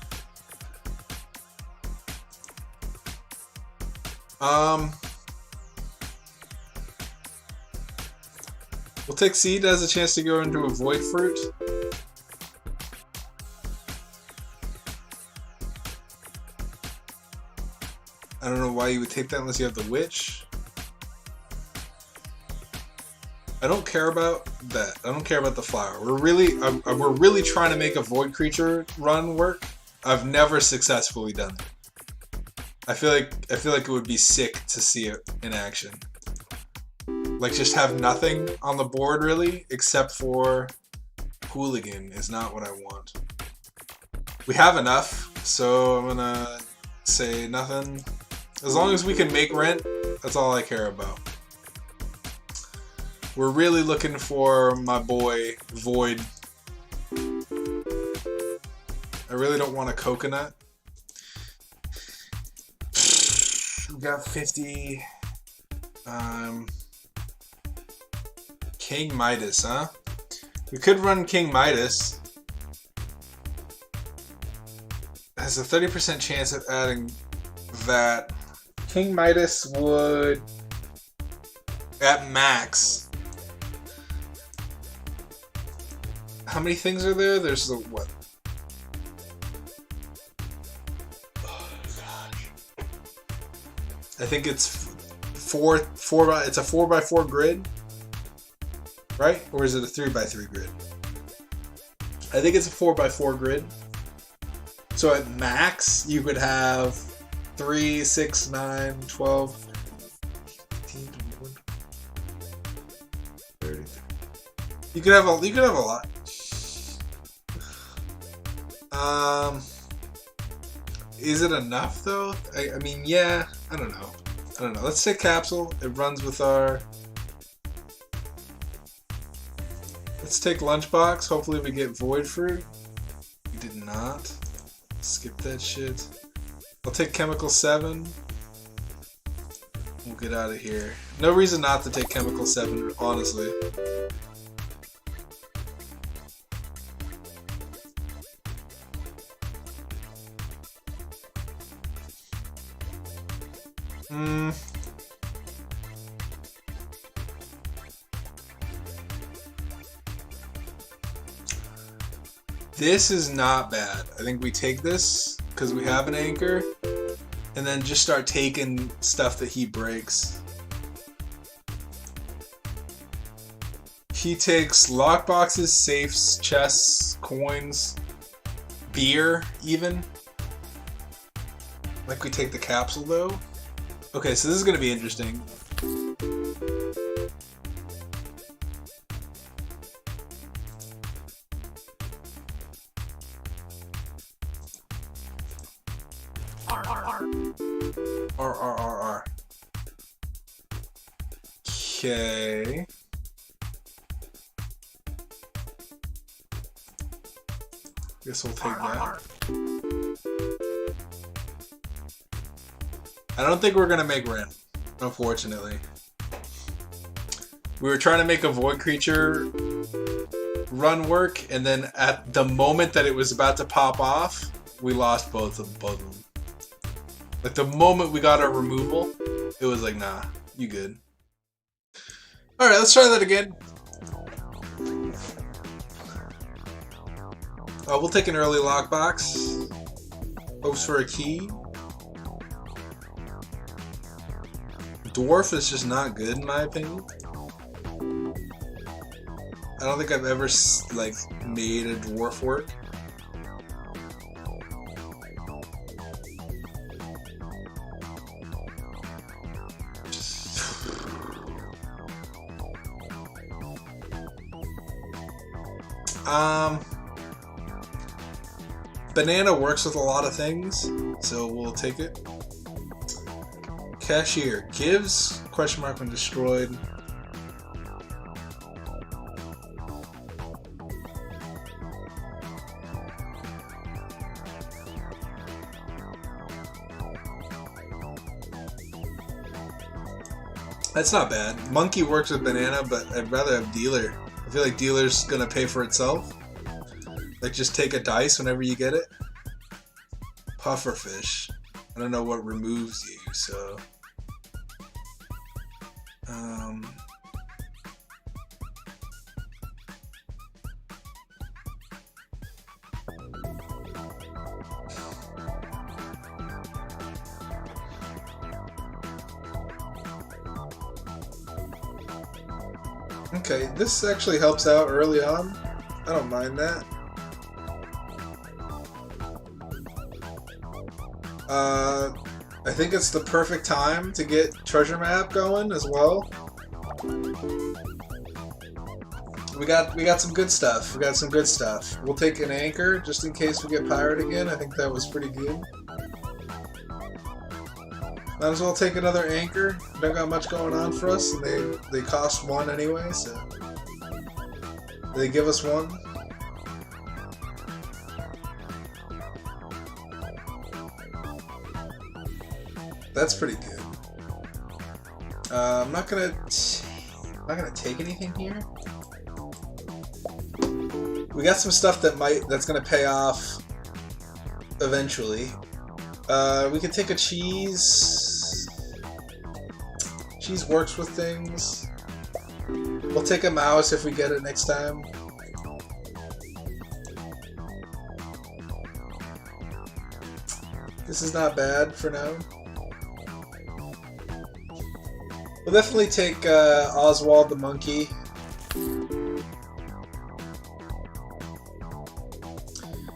We'll take seed as a chance to go into a void fruit. I don't know why you would take that unless you have the witch. I don't care about that. I don't care about the flower. We're really trying to make a void creature run work. I've never successfully done it. I feel like it would be sick to see it in action. Like, just have nothing on the board really, except for Hooligan is not what I want. We have enough, so I'm gonna say nothing. As long as we can make rent, that's all I care about. We're really looking for my boy, Void. I really don't want a coconut. We got 50. King Midas, huh? We could run King Midas. Has a 30% chance of adding that. King Midas would, at max. How many things are there? There's the what? Oh gosh. I think it's it's a 4x4 grid, right? Or is it a 3x3 grid? I think it's a 4x4 grid. So at max, you could have 3, 6, 9, 12, 15, 21, 30. You could have a lot. Is it enough though? I mean, yeah, I don't know. Let's say capsule. It runs with our... Let's take lunchbox. Hopefully we get void fruit. We did not. Skip that shit. I'll take chemical 7. We'll get out of here. No reason not to take chemical 7, honestly. This is not bad. I think we take this because we have an anchor and then just start taking stuff that he breaks. He takes lockboxes, safes, chests, coins, beer even. Like we take the capsule though. Okay, so this is going to be interesting. R. Okay. Guess we'll take that. I don't think we're gonna make Ren, unfortunately. We were trying to make a void creature run work, and then at the moment that it was about to pop off, we lost both of them. Like the moment we got our removal, it was like, nah, you good. Alright, let's try that again. We'll take an early lockbox. Hopes for a key. Dwarf is just not good in my opinion. I don't think I've ever like made a dwarf work. Banana works with a lot of things, so we'll take it. Cashier gives question mark when destroyed. That's not bad. Monkey works with banana, but I'd rather have dealer. I feel like dealer's gonna pay for itself. Like just take a dice whenever you get it. Pufferfish. I don't know what removes you, so. Okay, this actually helps out early on. I don't mind that. I think it's the perfect time to get treasure map going as well. We got some good stuff. We'll take an anchor just in case we get pirate again. I think that was pretty good. Might as well take another anchor. Don't got much going on for us, and they cost 1 anyway, so they give us 1. That's pretty good. I'm not gonna take anything here. We got some stuff that's gonna pay off eventually. We could take a cheese. Cheese works with things. We'll take a mouse if we get it next time. This is not bad for now. We'll definitely take Oswald the monkey.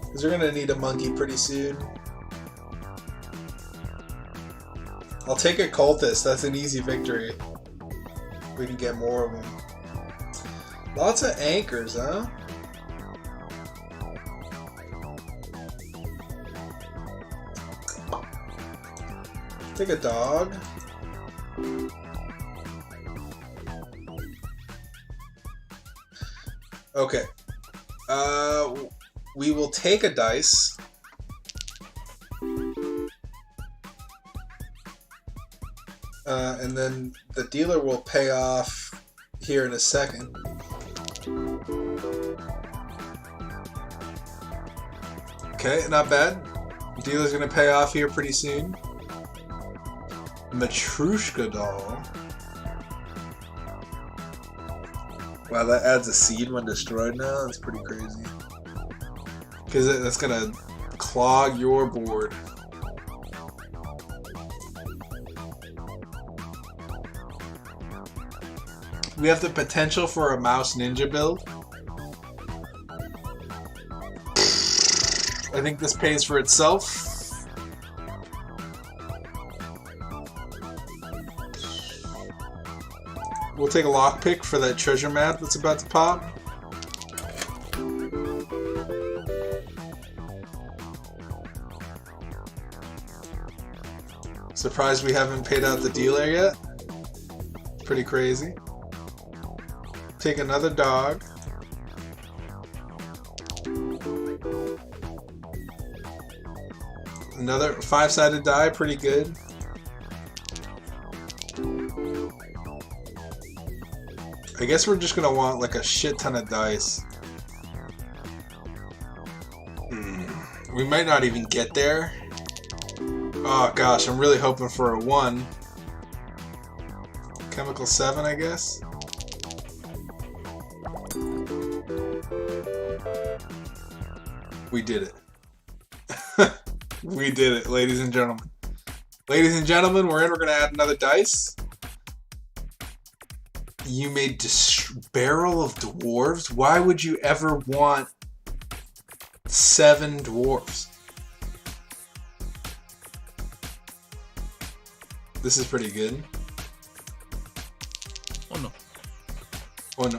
Because we're gonna need a monkey pretty soon. I'll take a cultist. That's an easy victory. We can get more of them. Lots of anchors, huh? Take a dog. Okay. We will take a dice. And then the dealer will pay off here in a second. Okay, not bad. The dealer's gonna pay off here pretty soon. Matrushka doll. Wow, that adds a seed when destroyed now? That's pretty crazy. Because that's gonna clog your board. We have the potential for a mouse ninja build. I think this pays for itself. We'll take a lockpick for that treasure map that's about to pop. Surprised we haven't paid out the dealer yet. Pretty crazy. Take another dog. Another 5-sided die, pretty good. I guess we're just gonna want like a shit ton of dice. We might not even get there. Oh gosh, I'm really hoping for a 1. Chemical 7, I guess. We did it. We did it, ladies and gentlemen. Ladies and gentlemen, we're in. We're gonna add another dice. You made Barrel of Dwarves? Why would you ever want 7 dwarves? This is pretty good. Oh no. Oh no.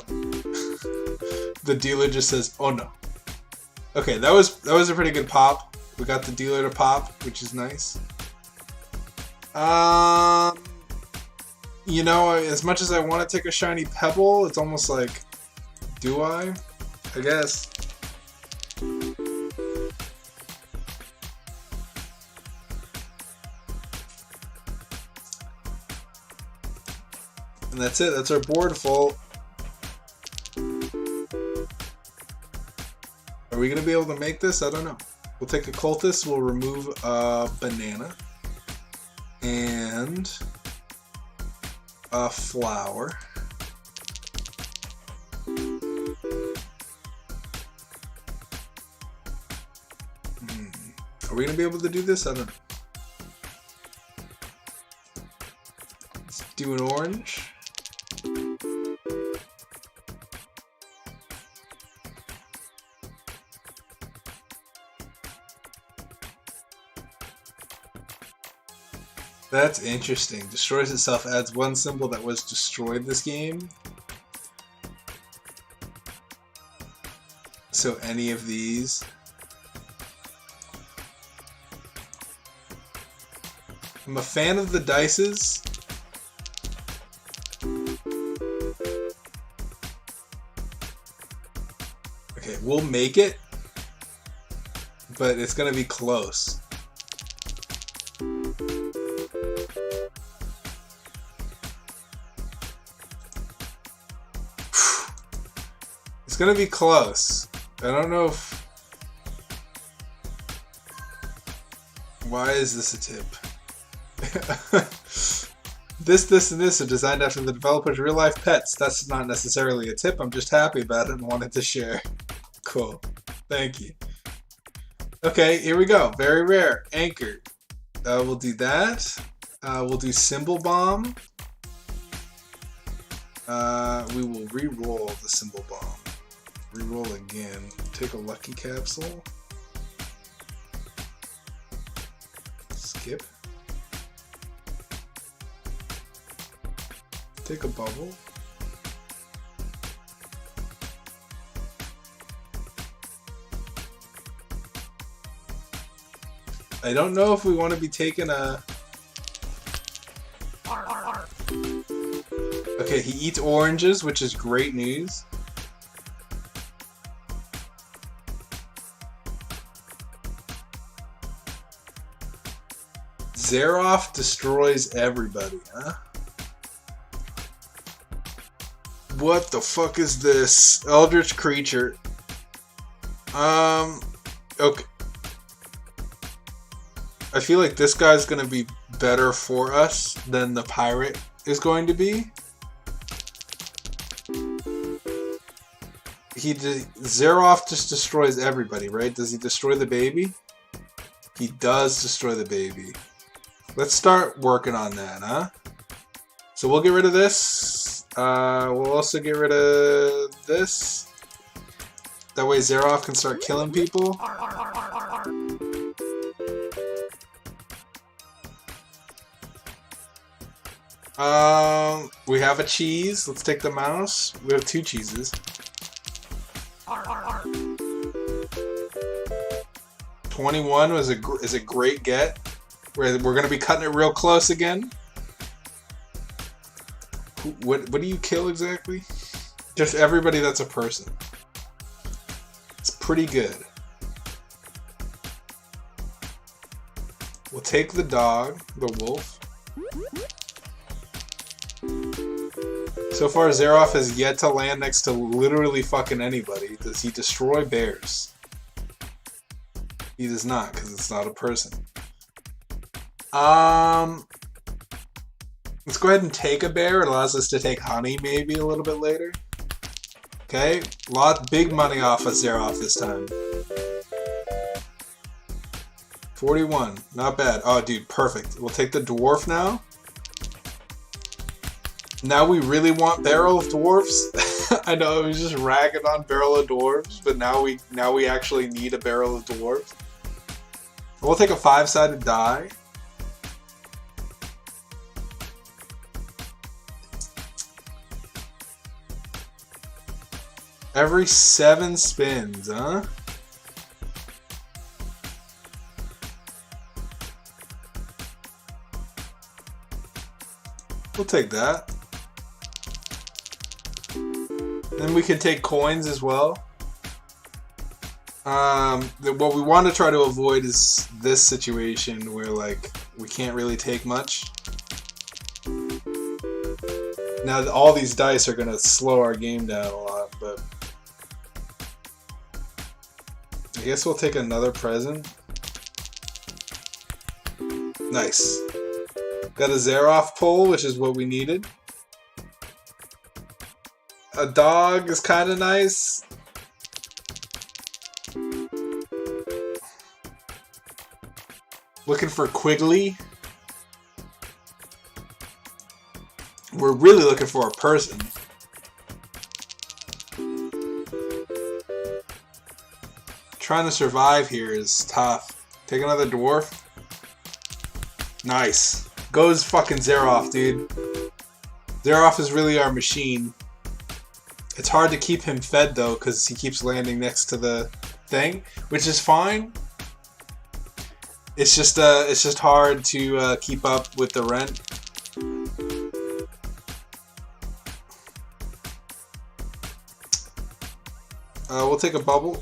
The dealer just says, oh no. Okay, that was a pretty good pop. We got the dealer to pop, which is nice. You know, as much as I want to take a shiny pebble, it's almost like, do I? I guess. And that's it. That's our board full. Are we going to be able to make this? I don't know. We'll take a cultist. We'll remove a banana. And a flower. Are we going to be able to do this? I don't know. Let's do an orange. That's interesting. Destroys itself, adds 1 symbol that was destroyed this game. So any of these. I'm a fan of the dices. Okay, we'll make it. But it's gonna be close. It's gonna be close. I don't know if... Why is this a tip? This, and this are designed after the developer's real-life pets. That's not necessarily a tip. I'm just happy about it and wanted to share. Cool. Thank you. Okay, here we go. Very rare. Anchored. We'll do that. We'll do Symbol Bomb. We will re-roll the symbol bomb. Re-roll again. Take a lucky capsule. Skip. Take a bubble. I don't know if we want to be taking a... Okay, he eats oranges, which is great news. Xeroth destroys everybody, huh? What the fuck is this? Eldritch creature. Okay. I feel like this guy's gonna be better for us than the pirate is going to be. Xeroth just destroys everybody, right? Does he destroy the baby? He does destroy the baby. Let's start working on that, huh? So we'll get rid of this. We'll also get rid of this. That way Xeroth can start killing people. We have a cheese. Let's take the mouse. We have 2 cheeses. 21 is a great get. We're gonna be cutting it real close again. What do you kill exactly? Just everybody that's a person. It's pretty good. We'll take the dog, the wolf. So far, Xeroth has yet to land next to literally fucking anybody. Does he destroy bears? He does not, because it's not a person. Let's go ahead and take a bear. It allows us to take honey maybe a little bit later. Okay, big money off of Xeroth this time. 41, not bad. Oh, dude, perfect. We'll take the dwarf now. Now we really want Barrel of Dwarfs. I know I was just ragging on Barrel of Dwarves, but now we actually need a Barrel of Dwarves. We'll take a 5-sided die. Every 7 spins, huh? We'll take that. Then we can take coins as well. What we want to try to avoid is this situation where, like, we can't really take much. Now, all these dice are going to slow our game down a lot, but... I guess we'll take another present. Nice. Got a Xeroth pull, which is what we needed. A dog is kind of nice. Looking for Quigley. We're really looking for a person. Trying to survive here is tough. Take another dwarf. Nice. Goes fucking Xeroth, dude. Xeroth is really our machine. It's hard to keep him fed though, because he keeps landing next to the thing, which is fine. It's just hard to keep up with the rent. We'll take a bubble.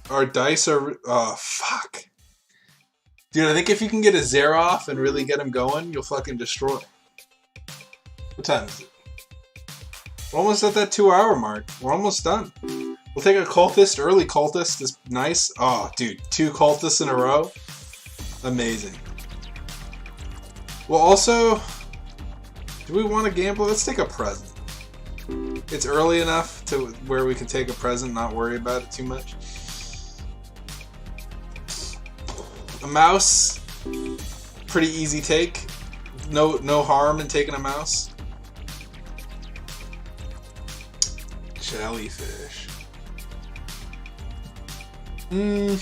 Our dice are... Oh, fuck. Dude, I think if you can get a Xeroth and really get him going, you'll fucking destroy. What time is it? We're almost at that 2-hour mark. We're almost done. We'll take a cultist. Early cultist is nice. Oh, dude. 2 cultists in a row. Amazing. Well, also... Do we want to gamble? Let's take a present. It's early enough to where we can take a present, not worry about it too much. A mouse. Pretty easy take. No harm in taking a mouse. Jellyfish. We'll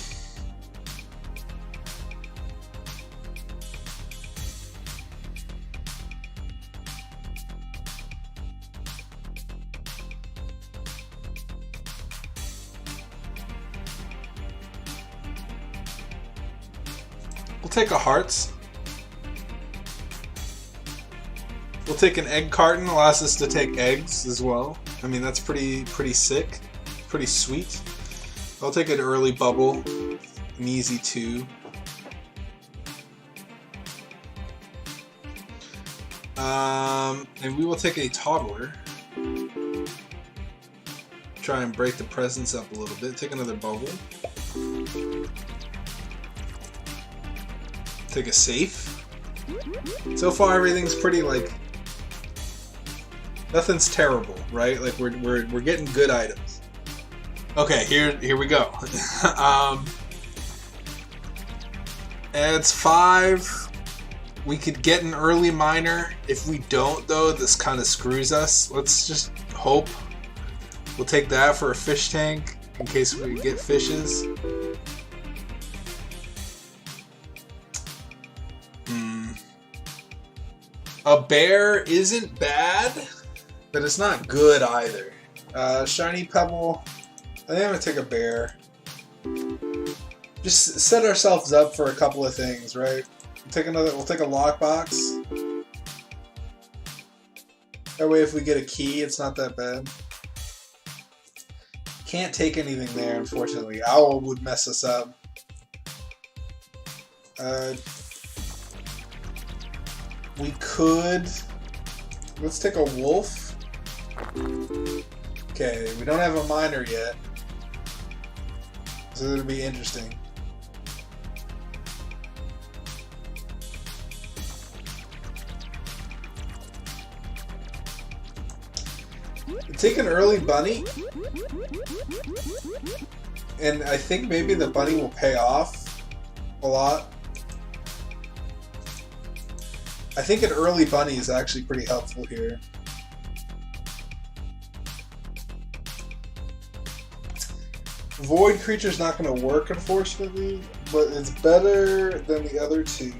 take a hearts. We'll take an egg carton. Allows us to take eggs as well. I mean, that's pretty sick. Pretty sweet. I'll take an early bubble. An easy 2. And we will take a toddler. Try and break the presence up a little bit. Take another bubble. Take a safe. So far, everything's pretty like. Nothing's terrible, right? Like we're getting good items. Okay, here we go. Adds 5. We could get an early miner. If we don't, though, this kind of screws us. Let's just hope. We'll take that for a fish tank in case we get fishes. A bear isn't bad, but it's not good either. Shiny Pebble. I think I'm gonna take a bear. Just set ourselves up for a couple of things, right? We'll take a lockbox. That way if we get a key, it's not that bad. Can't take anything there, unfortunately. Owl would mess us up. We could... Let's take a wolf. Okay, we don't have a miner yet. So it'll be interesting. Take an early bunny. And I think maybe the bunny will pay off a lot. I think an early bunny is actually pretty helpful here. Void creature's not going to work, unfortunately, but it's better than the other two.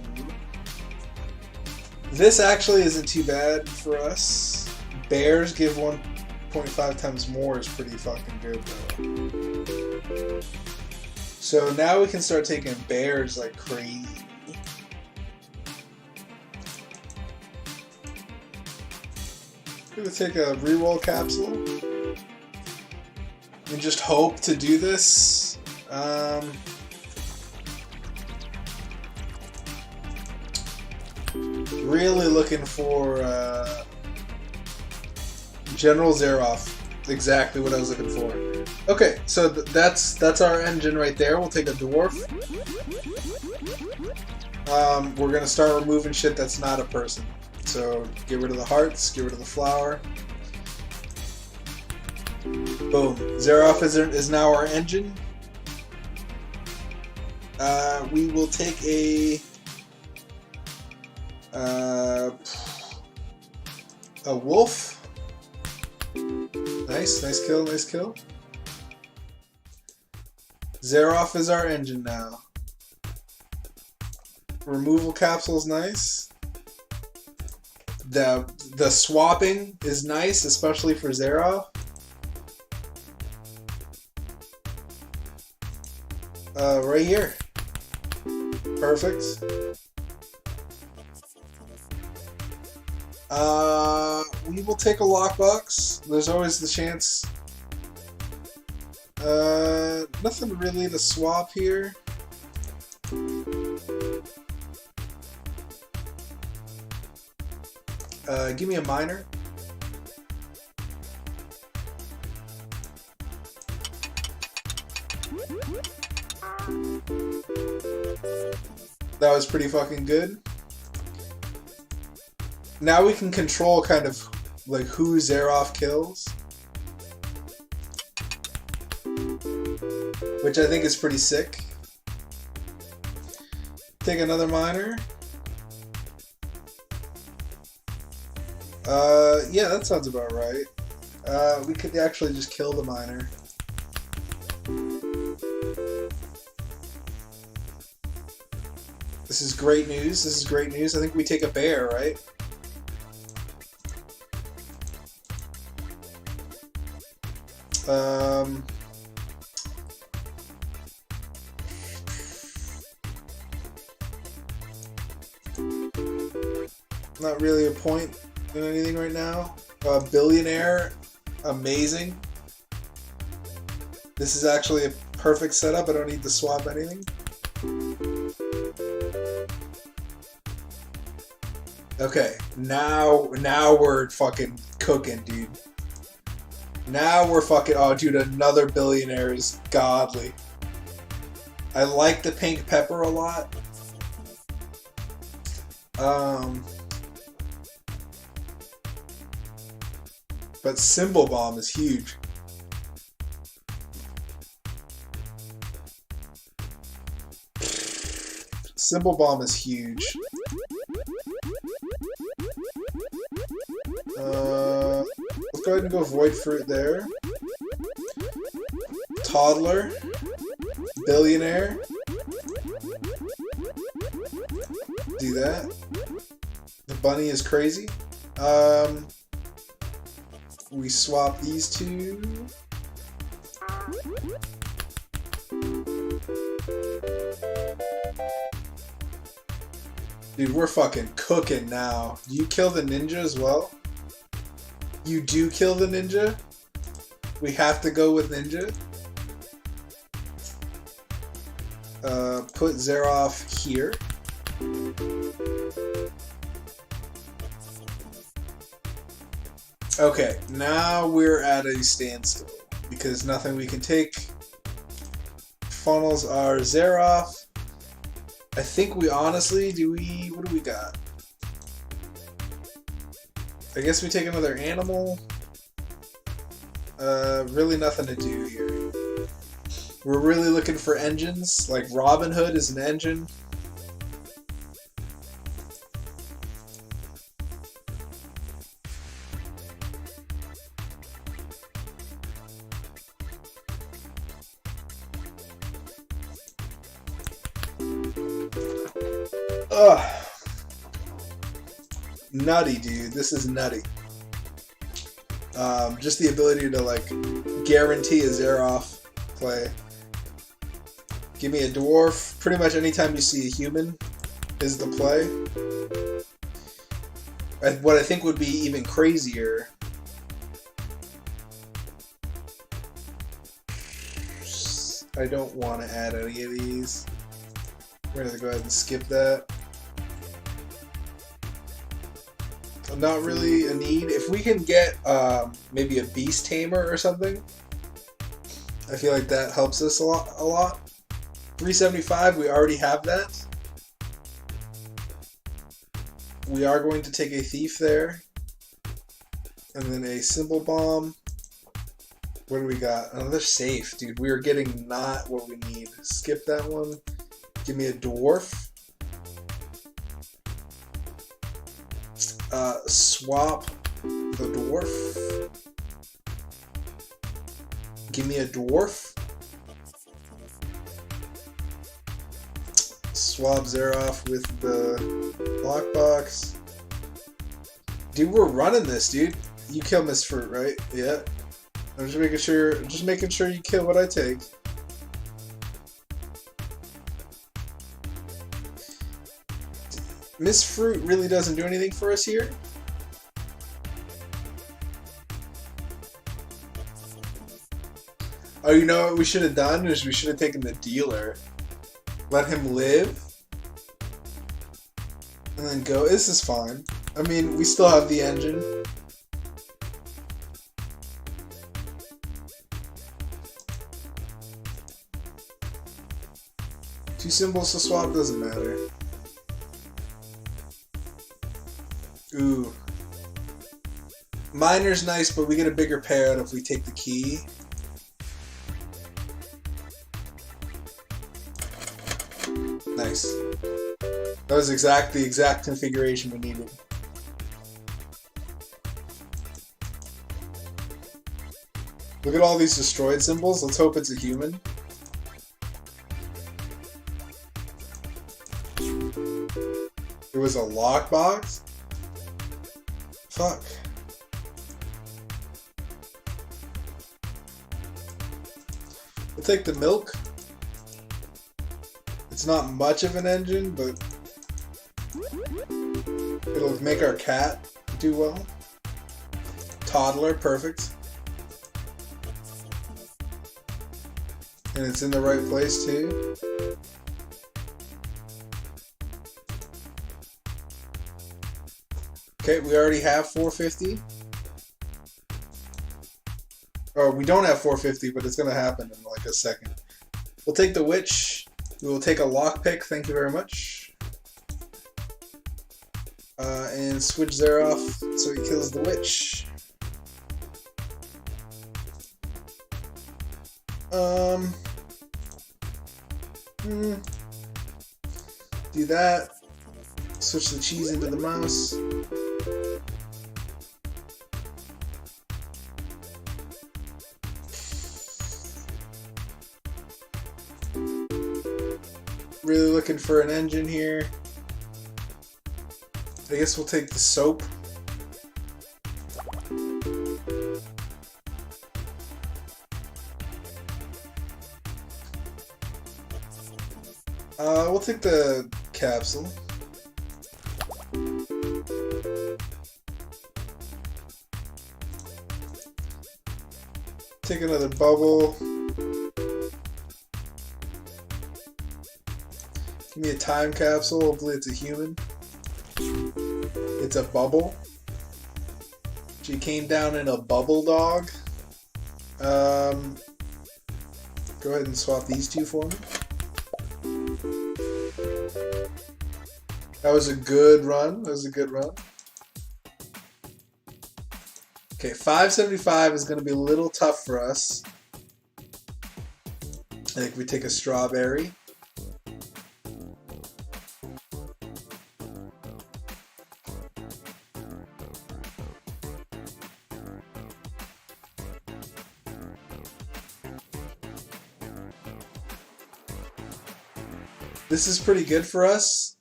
This actually isn't too bad for us. Bears give 1.5 times more is pretty fucking good, though. So now we can start taking bears like crazy. I'm gonna take a reroll capsule and just hope to do this. Really looking for General Zeroff. Exactly what I was looking for. Okay, so that's our engine right there. We'll take a dwarf. We're gonna start removing shit that's not a person. So get rid of the hearts, get rid of the flower. Boom. Zeroff is now our engine. We will take a wolf. Nice kill, nice kill. Zeroff is our engine now. Removal capsule's nice. The swapping is nice, especially for Zeroff. Right here. Perfect. We will take a lockbox. There's always the chance. Nothing really to swap here. Give me a miner. That was pretty fucking good. Now we can control kind of like who Zeroff kills, which I think is pretty sick. Take another miner. Yeah, that sounds about right. We could actually just kill the miner. This is great news. This is great news. I think we take a bear, right? Not really a point in anything right now. Billionaire, amazing. This is actually a perfect setup. I don't need to swap anything. Okay, now we're fucking cooking, dude. Now we're fucking, oh dude, another billionaire is godly. I like the pink pepper a lot. But Symbol Bomb is huge. Symbol Bomb is huge. Let's go ahead and go Void Fruit there. Toddler. Billionaire. Do that. The bunny is crazy. We swap these two. Dude, we're fucking cooking now. Do you kill the ninja as well? You do kill the ninja? We have to go with ninja? Put Zeroff here. Okay, now we're at a standstill because nothing we can take. Funnels are Zeroff. I think we honestly, what do we got? I guess we take another animal. Really nothing to do here. We're really looking for engines, like Robin Hood is an engine. Ugh. Nutty, dude. This is nutty. Just the ability to, like, guarantee a Zeroff play. Give me a dwarf. Pretty much anytime you see a human is the play. And what I think would be even crazier... I don't want to add any of these. We're going to go ahead and skip that. Not really a need. If we can get maybe a beast tamer or something, I feel like that helps us a lot. 375, we already have that. We are going to take a thief there. And then a Symbol Bomb. What do we got? Another safe, dude. We are getting not what we need. Skip that one. Give me a dwarf. Swap the dwarf. Give me a dwarf. Swap Zeroff with the lockbox. Dude, we're running this, dude. You kill Miss Fruit, right? Yeah. I'm just making sure you kill what I take. Miss Fruit really doesn't do anything for us here. Oh, you know what we should have done is we should have taken the dealer. Let him live. And then go. This is fine. I mean, we still have the engine. Two symbols to swap doesn't matter. Ooh. Miner's nice, but we get a bigger payout if we take the key. Nice. That was the exact configuration we needed. Look at all these destroyed symbols. Let's hope it's a human. It was a lockbox? Fuck. We'll take the milk. It's not much of an engine, but it'll make our cat do well. Toddler, perfect. And it's in the right place too. Okay, we already have 450. Or we don't have 450, but it's gonna happen in like a second. We'll take the witch. We will take a lockpick, thank you very much. And switch Zeroff so he kills the witch. Do that. Switch the cheese into the mouse. Really looking for an engine here. I guess we'll take the soap. We'll take the capsule. Take another bubble. Give me a time capsule. Hopefully it's a human. It's a bubble. She came down in a bubble dog. Go ahead and swap these two for me. That was a good run. That was a good run. Okay, 575 is going to be a little tough for us. I think we take a strawberry. This is pretty good for us.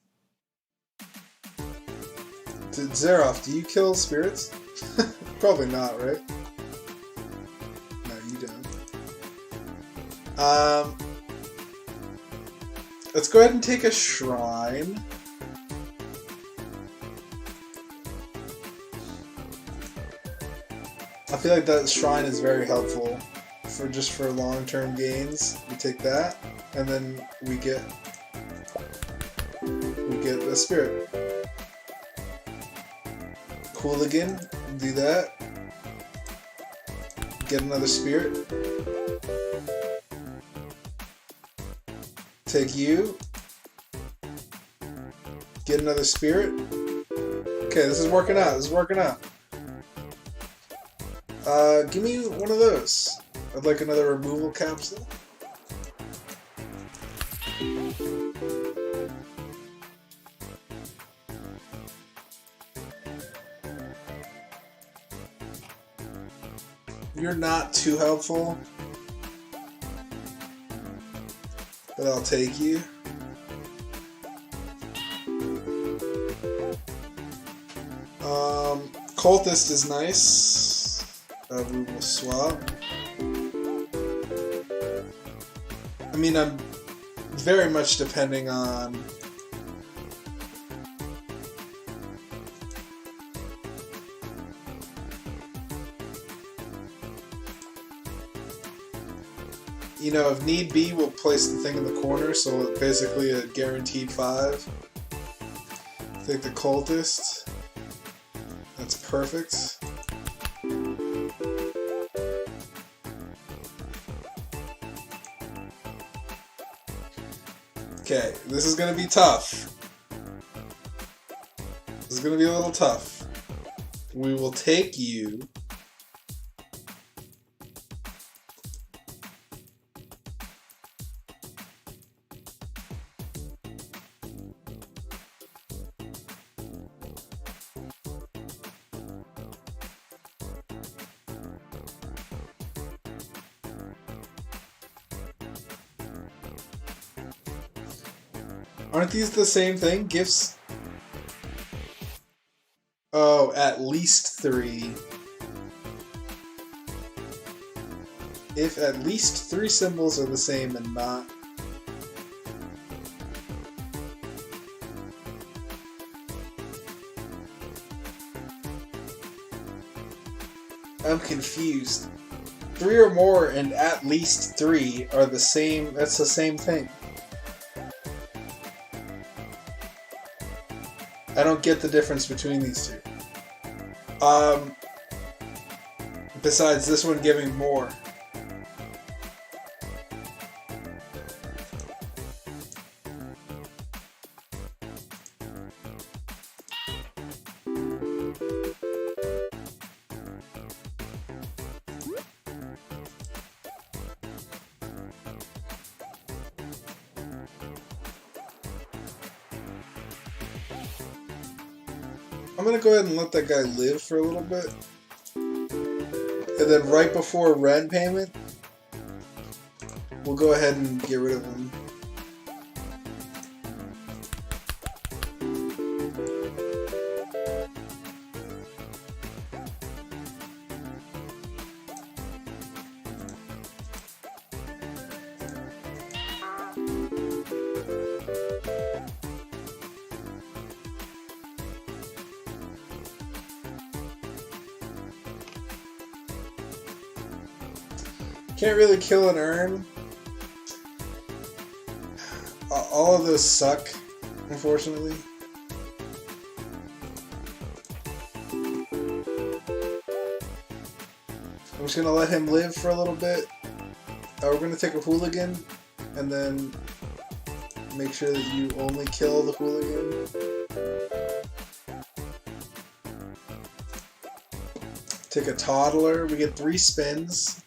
Zeroff, do you kill spirits? Probably not, right? No, you don't. Let's go ahead and take a shrine. I feel like that shrine is very helpful for long-term gains. We take that, and then we get a spirit. Hooligan, do that. Get another spirit. Take you. Get another spirit. Okay, this is working out. This is working out. Give me one of those. I'd like another removal capsule. You're not too helpful, but I'll take you. Cultist is nice. We will swap. I mean, I'm very much depending on you know, if need be, we'll place the thing in the corner, so basically a guaranteed 5. Take the cultist. That's perfect. Okay, this is gonna be tough. This is gonna be a little tough. We will take you. Aren't these the same thing? GIFs? Oh, at least 3. If at least 3 symbols are the same and not... I'm confused. 3 or more and at least 3 are the same. That's the same thing. I don't get the difference between these two. Besides this one giving more. I'm gonna go ahead and let that guy live for a little bit. And then right before rent payment, we'll go ahead and get rid of him. Can't really kill and earn. All of those suck, unfortunately. I'm just gonna let him live for a little bit. We're gonna take a hooligan and then make sure that you only kill the hooligan. Take a toddler. We get 3 spins.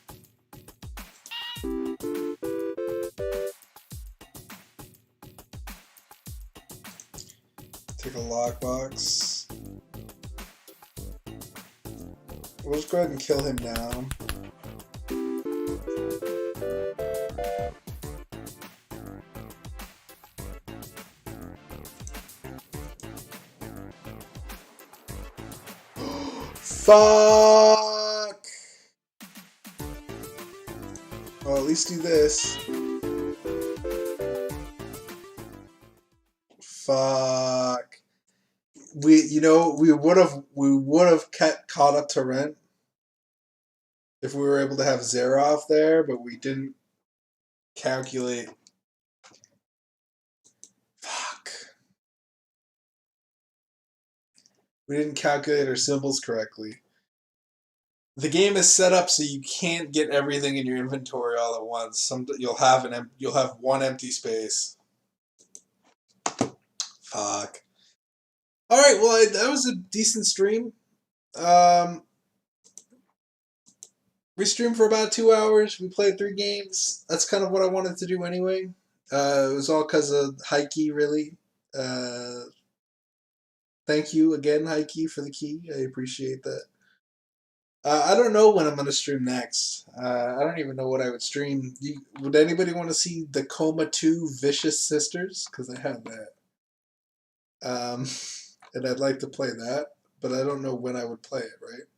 Take a lockbox. We'll just go ahead and kill him now. Fuck! Well, at least do this. Fuck. We would have caught up to rent if we were able to have Zeroff there, but we didn't calculate. Fuck. We didn't calculate our symbols correctly. The game is set up so you can't get everything in your inventory all at once. You'll have one empty space. Fuck. Alright, well, that was a decent stream. We streamed for about 2 hours. We played 3 games. That's kind of what I wanted to do anyway. It was all because of Haiki, really. Thank you again, Haiki, for the key. I appreciate that. I don't know when I'm going to stream next. I don't even know what I would stream. Would anybody want to see the Coma 2 Vicious Sisters? Because I have that. And I'd like to play that, but I don't know when I would play it, right?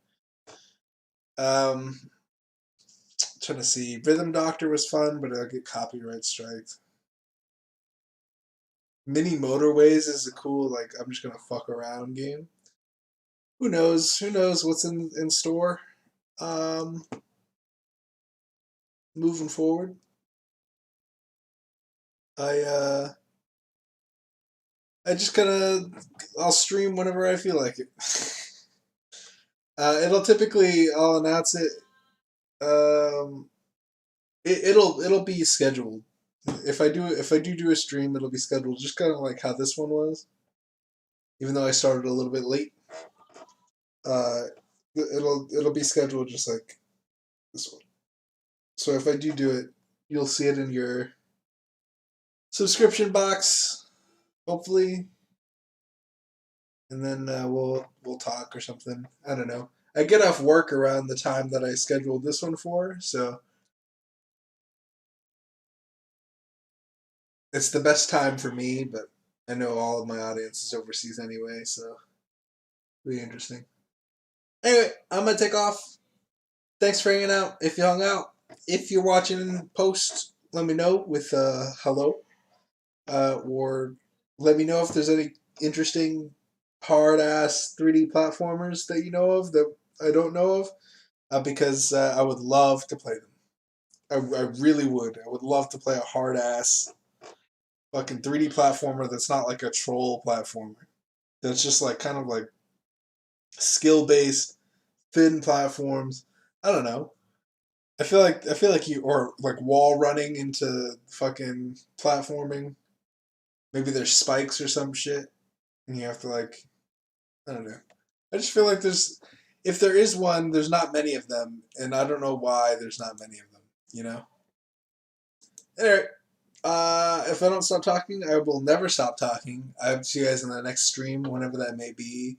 Trying to see. Rhythm Doctor was fun, but I'll get copyright striked. Mini Motorways is a cool, like, I'm just gonna fuck around game. Who knows? Who knows what's in store? Moving forward. I just I'll stream whenever I feel like it. I'll announce it. It'll be scheduled. If I do a stream, it'll be scheduled, just kind of like how this one was. Even though I started a little bit late, it'll be scheduled just like this one. So if I do it, you'll see it in your subscription box, hopefully, and then we'll talk or something. I don't know. I get off work around the time that I scheduled this one for, so it's the best time for me, but I know all of my audience is overseas anyway, so it'll be interesting. Anyway, I'm gonna take off. Thanks for hanging out. If you hung out, if you're watching post, let me know with hello, or let me know if there's any interesting hard ass 3D platformers that you know of that I don't know of, because I would love to play them. I really would. I would love to play a hard ass fucking 3D platformer that's not like a troll platformer. That's just like kind of like skill based, thin platforms. I don't know. I feel like you, or like wall running into fucking platforming. Maybe there's spikes or some shit, and you have to like, I don't know. I just feel like if there is one, there's not many of them, and I don't know why there's not many of them. You know. Anyway, if I don't stop talking, I will never stop talking. I will see you guys in the next stream, whenever that may be.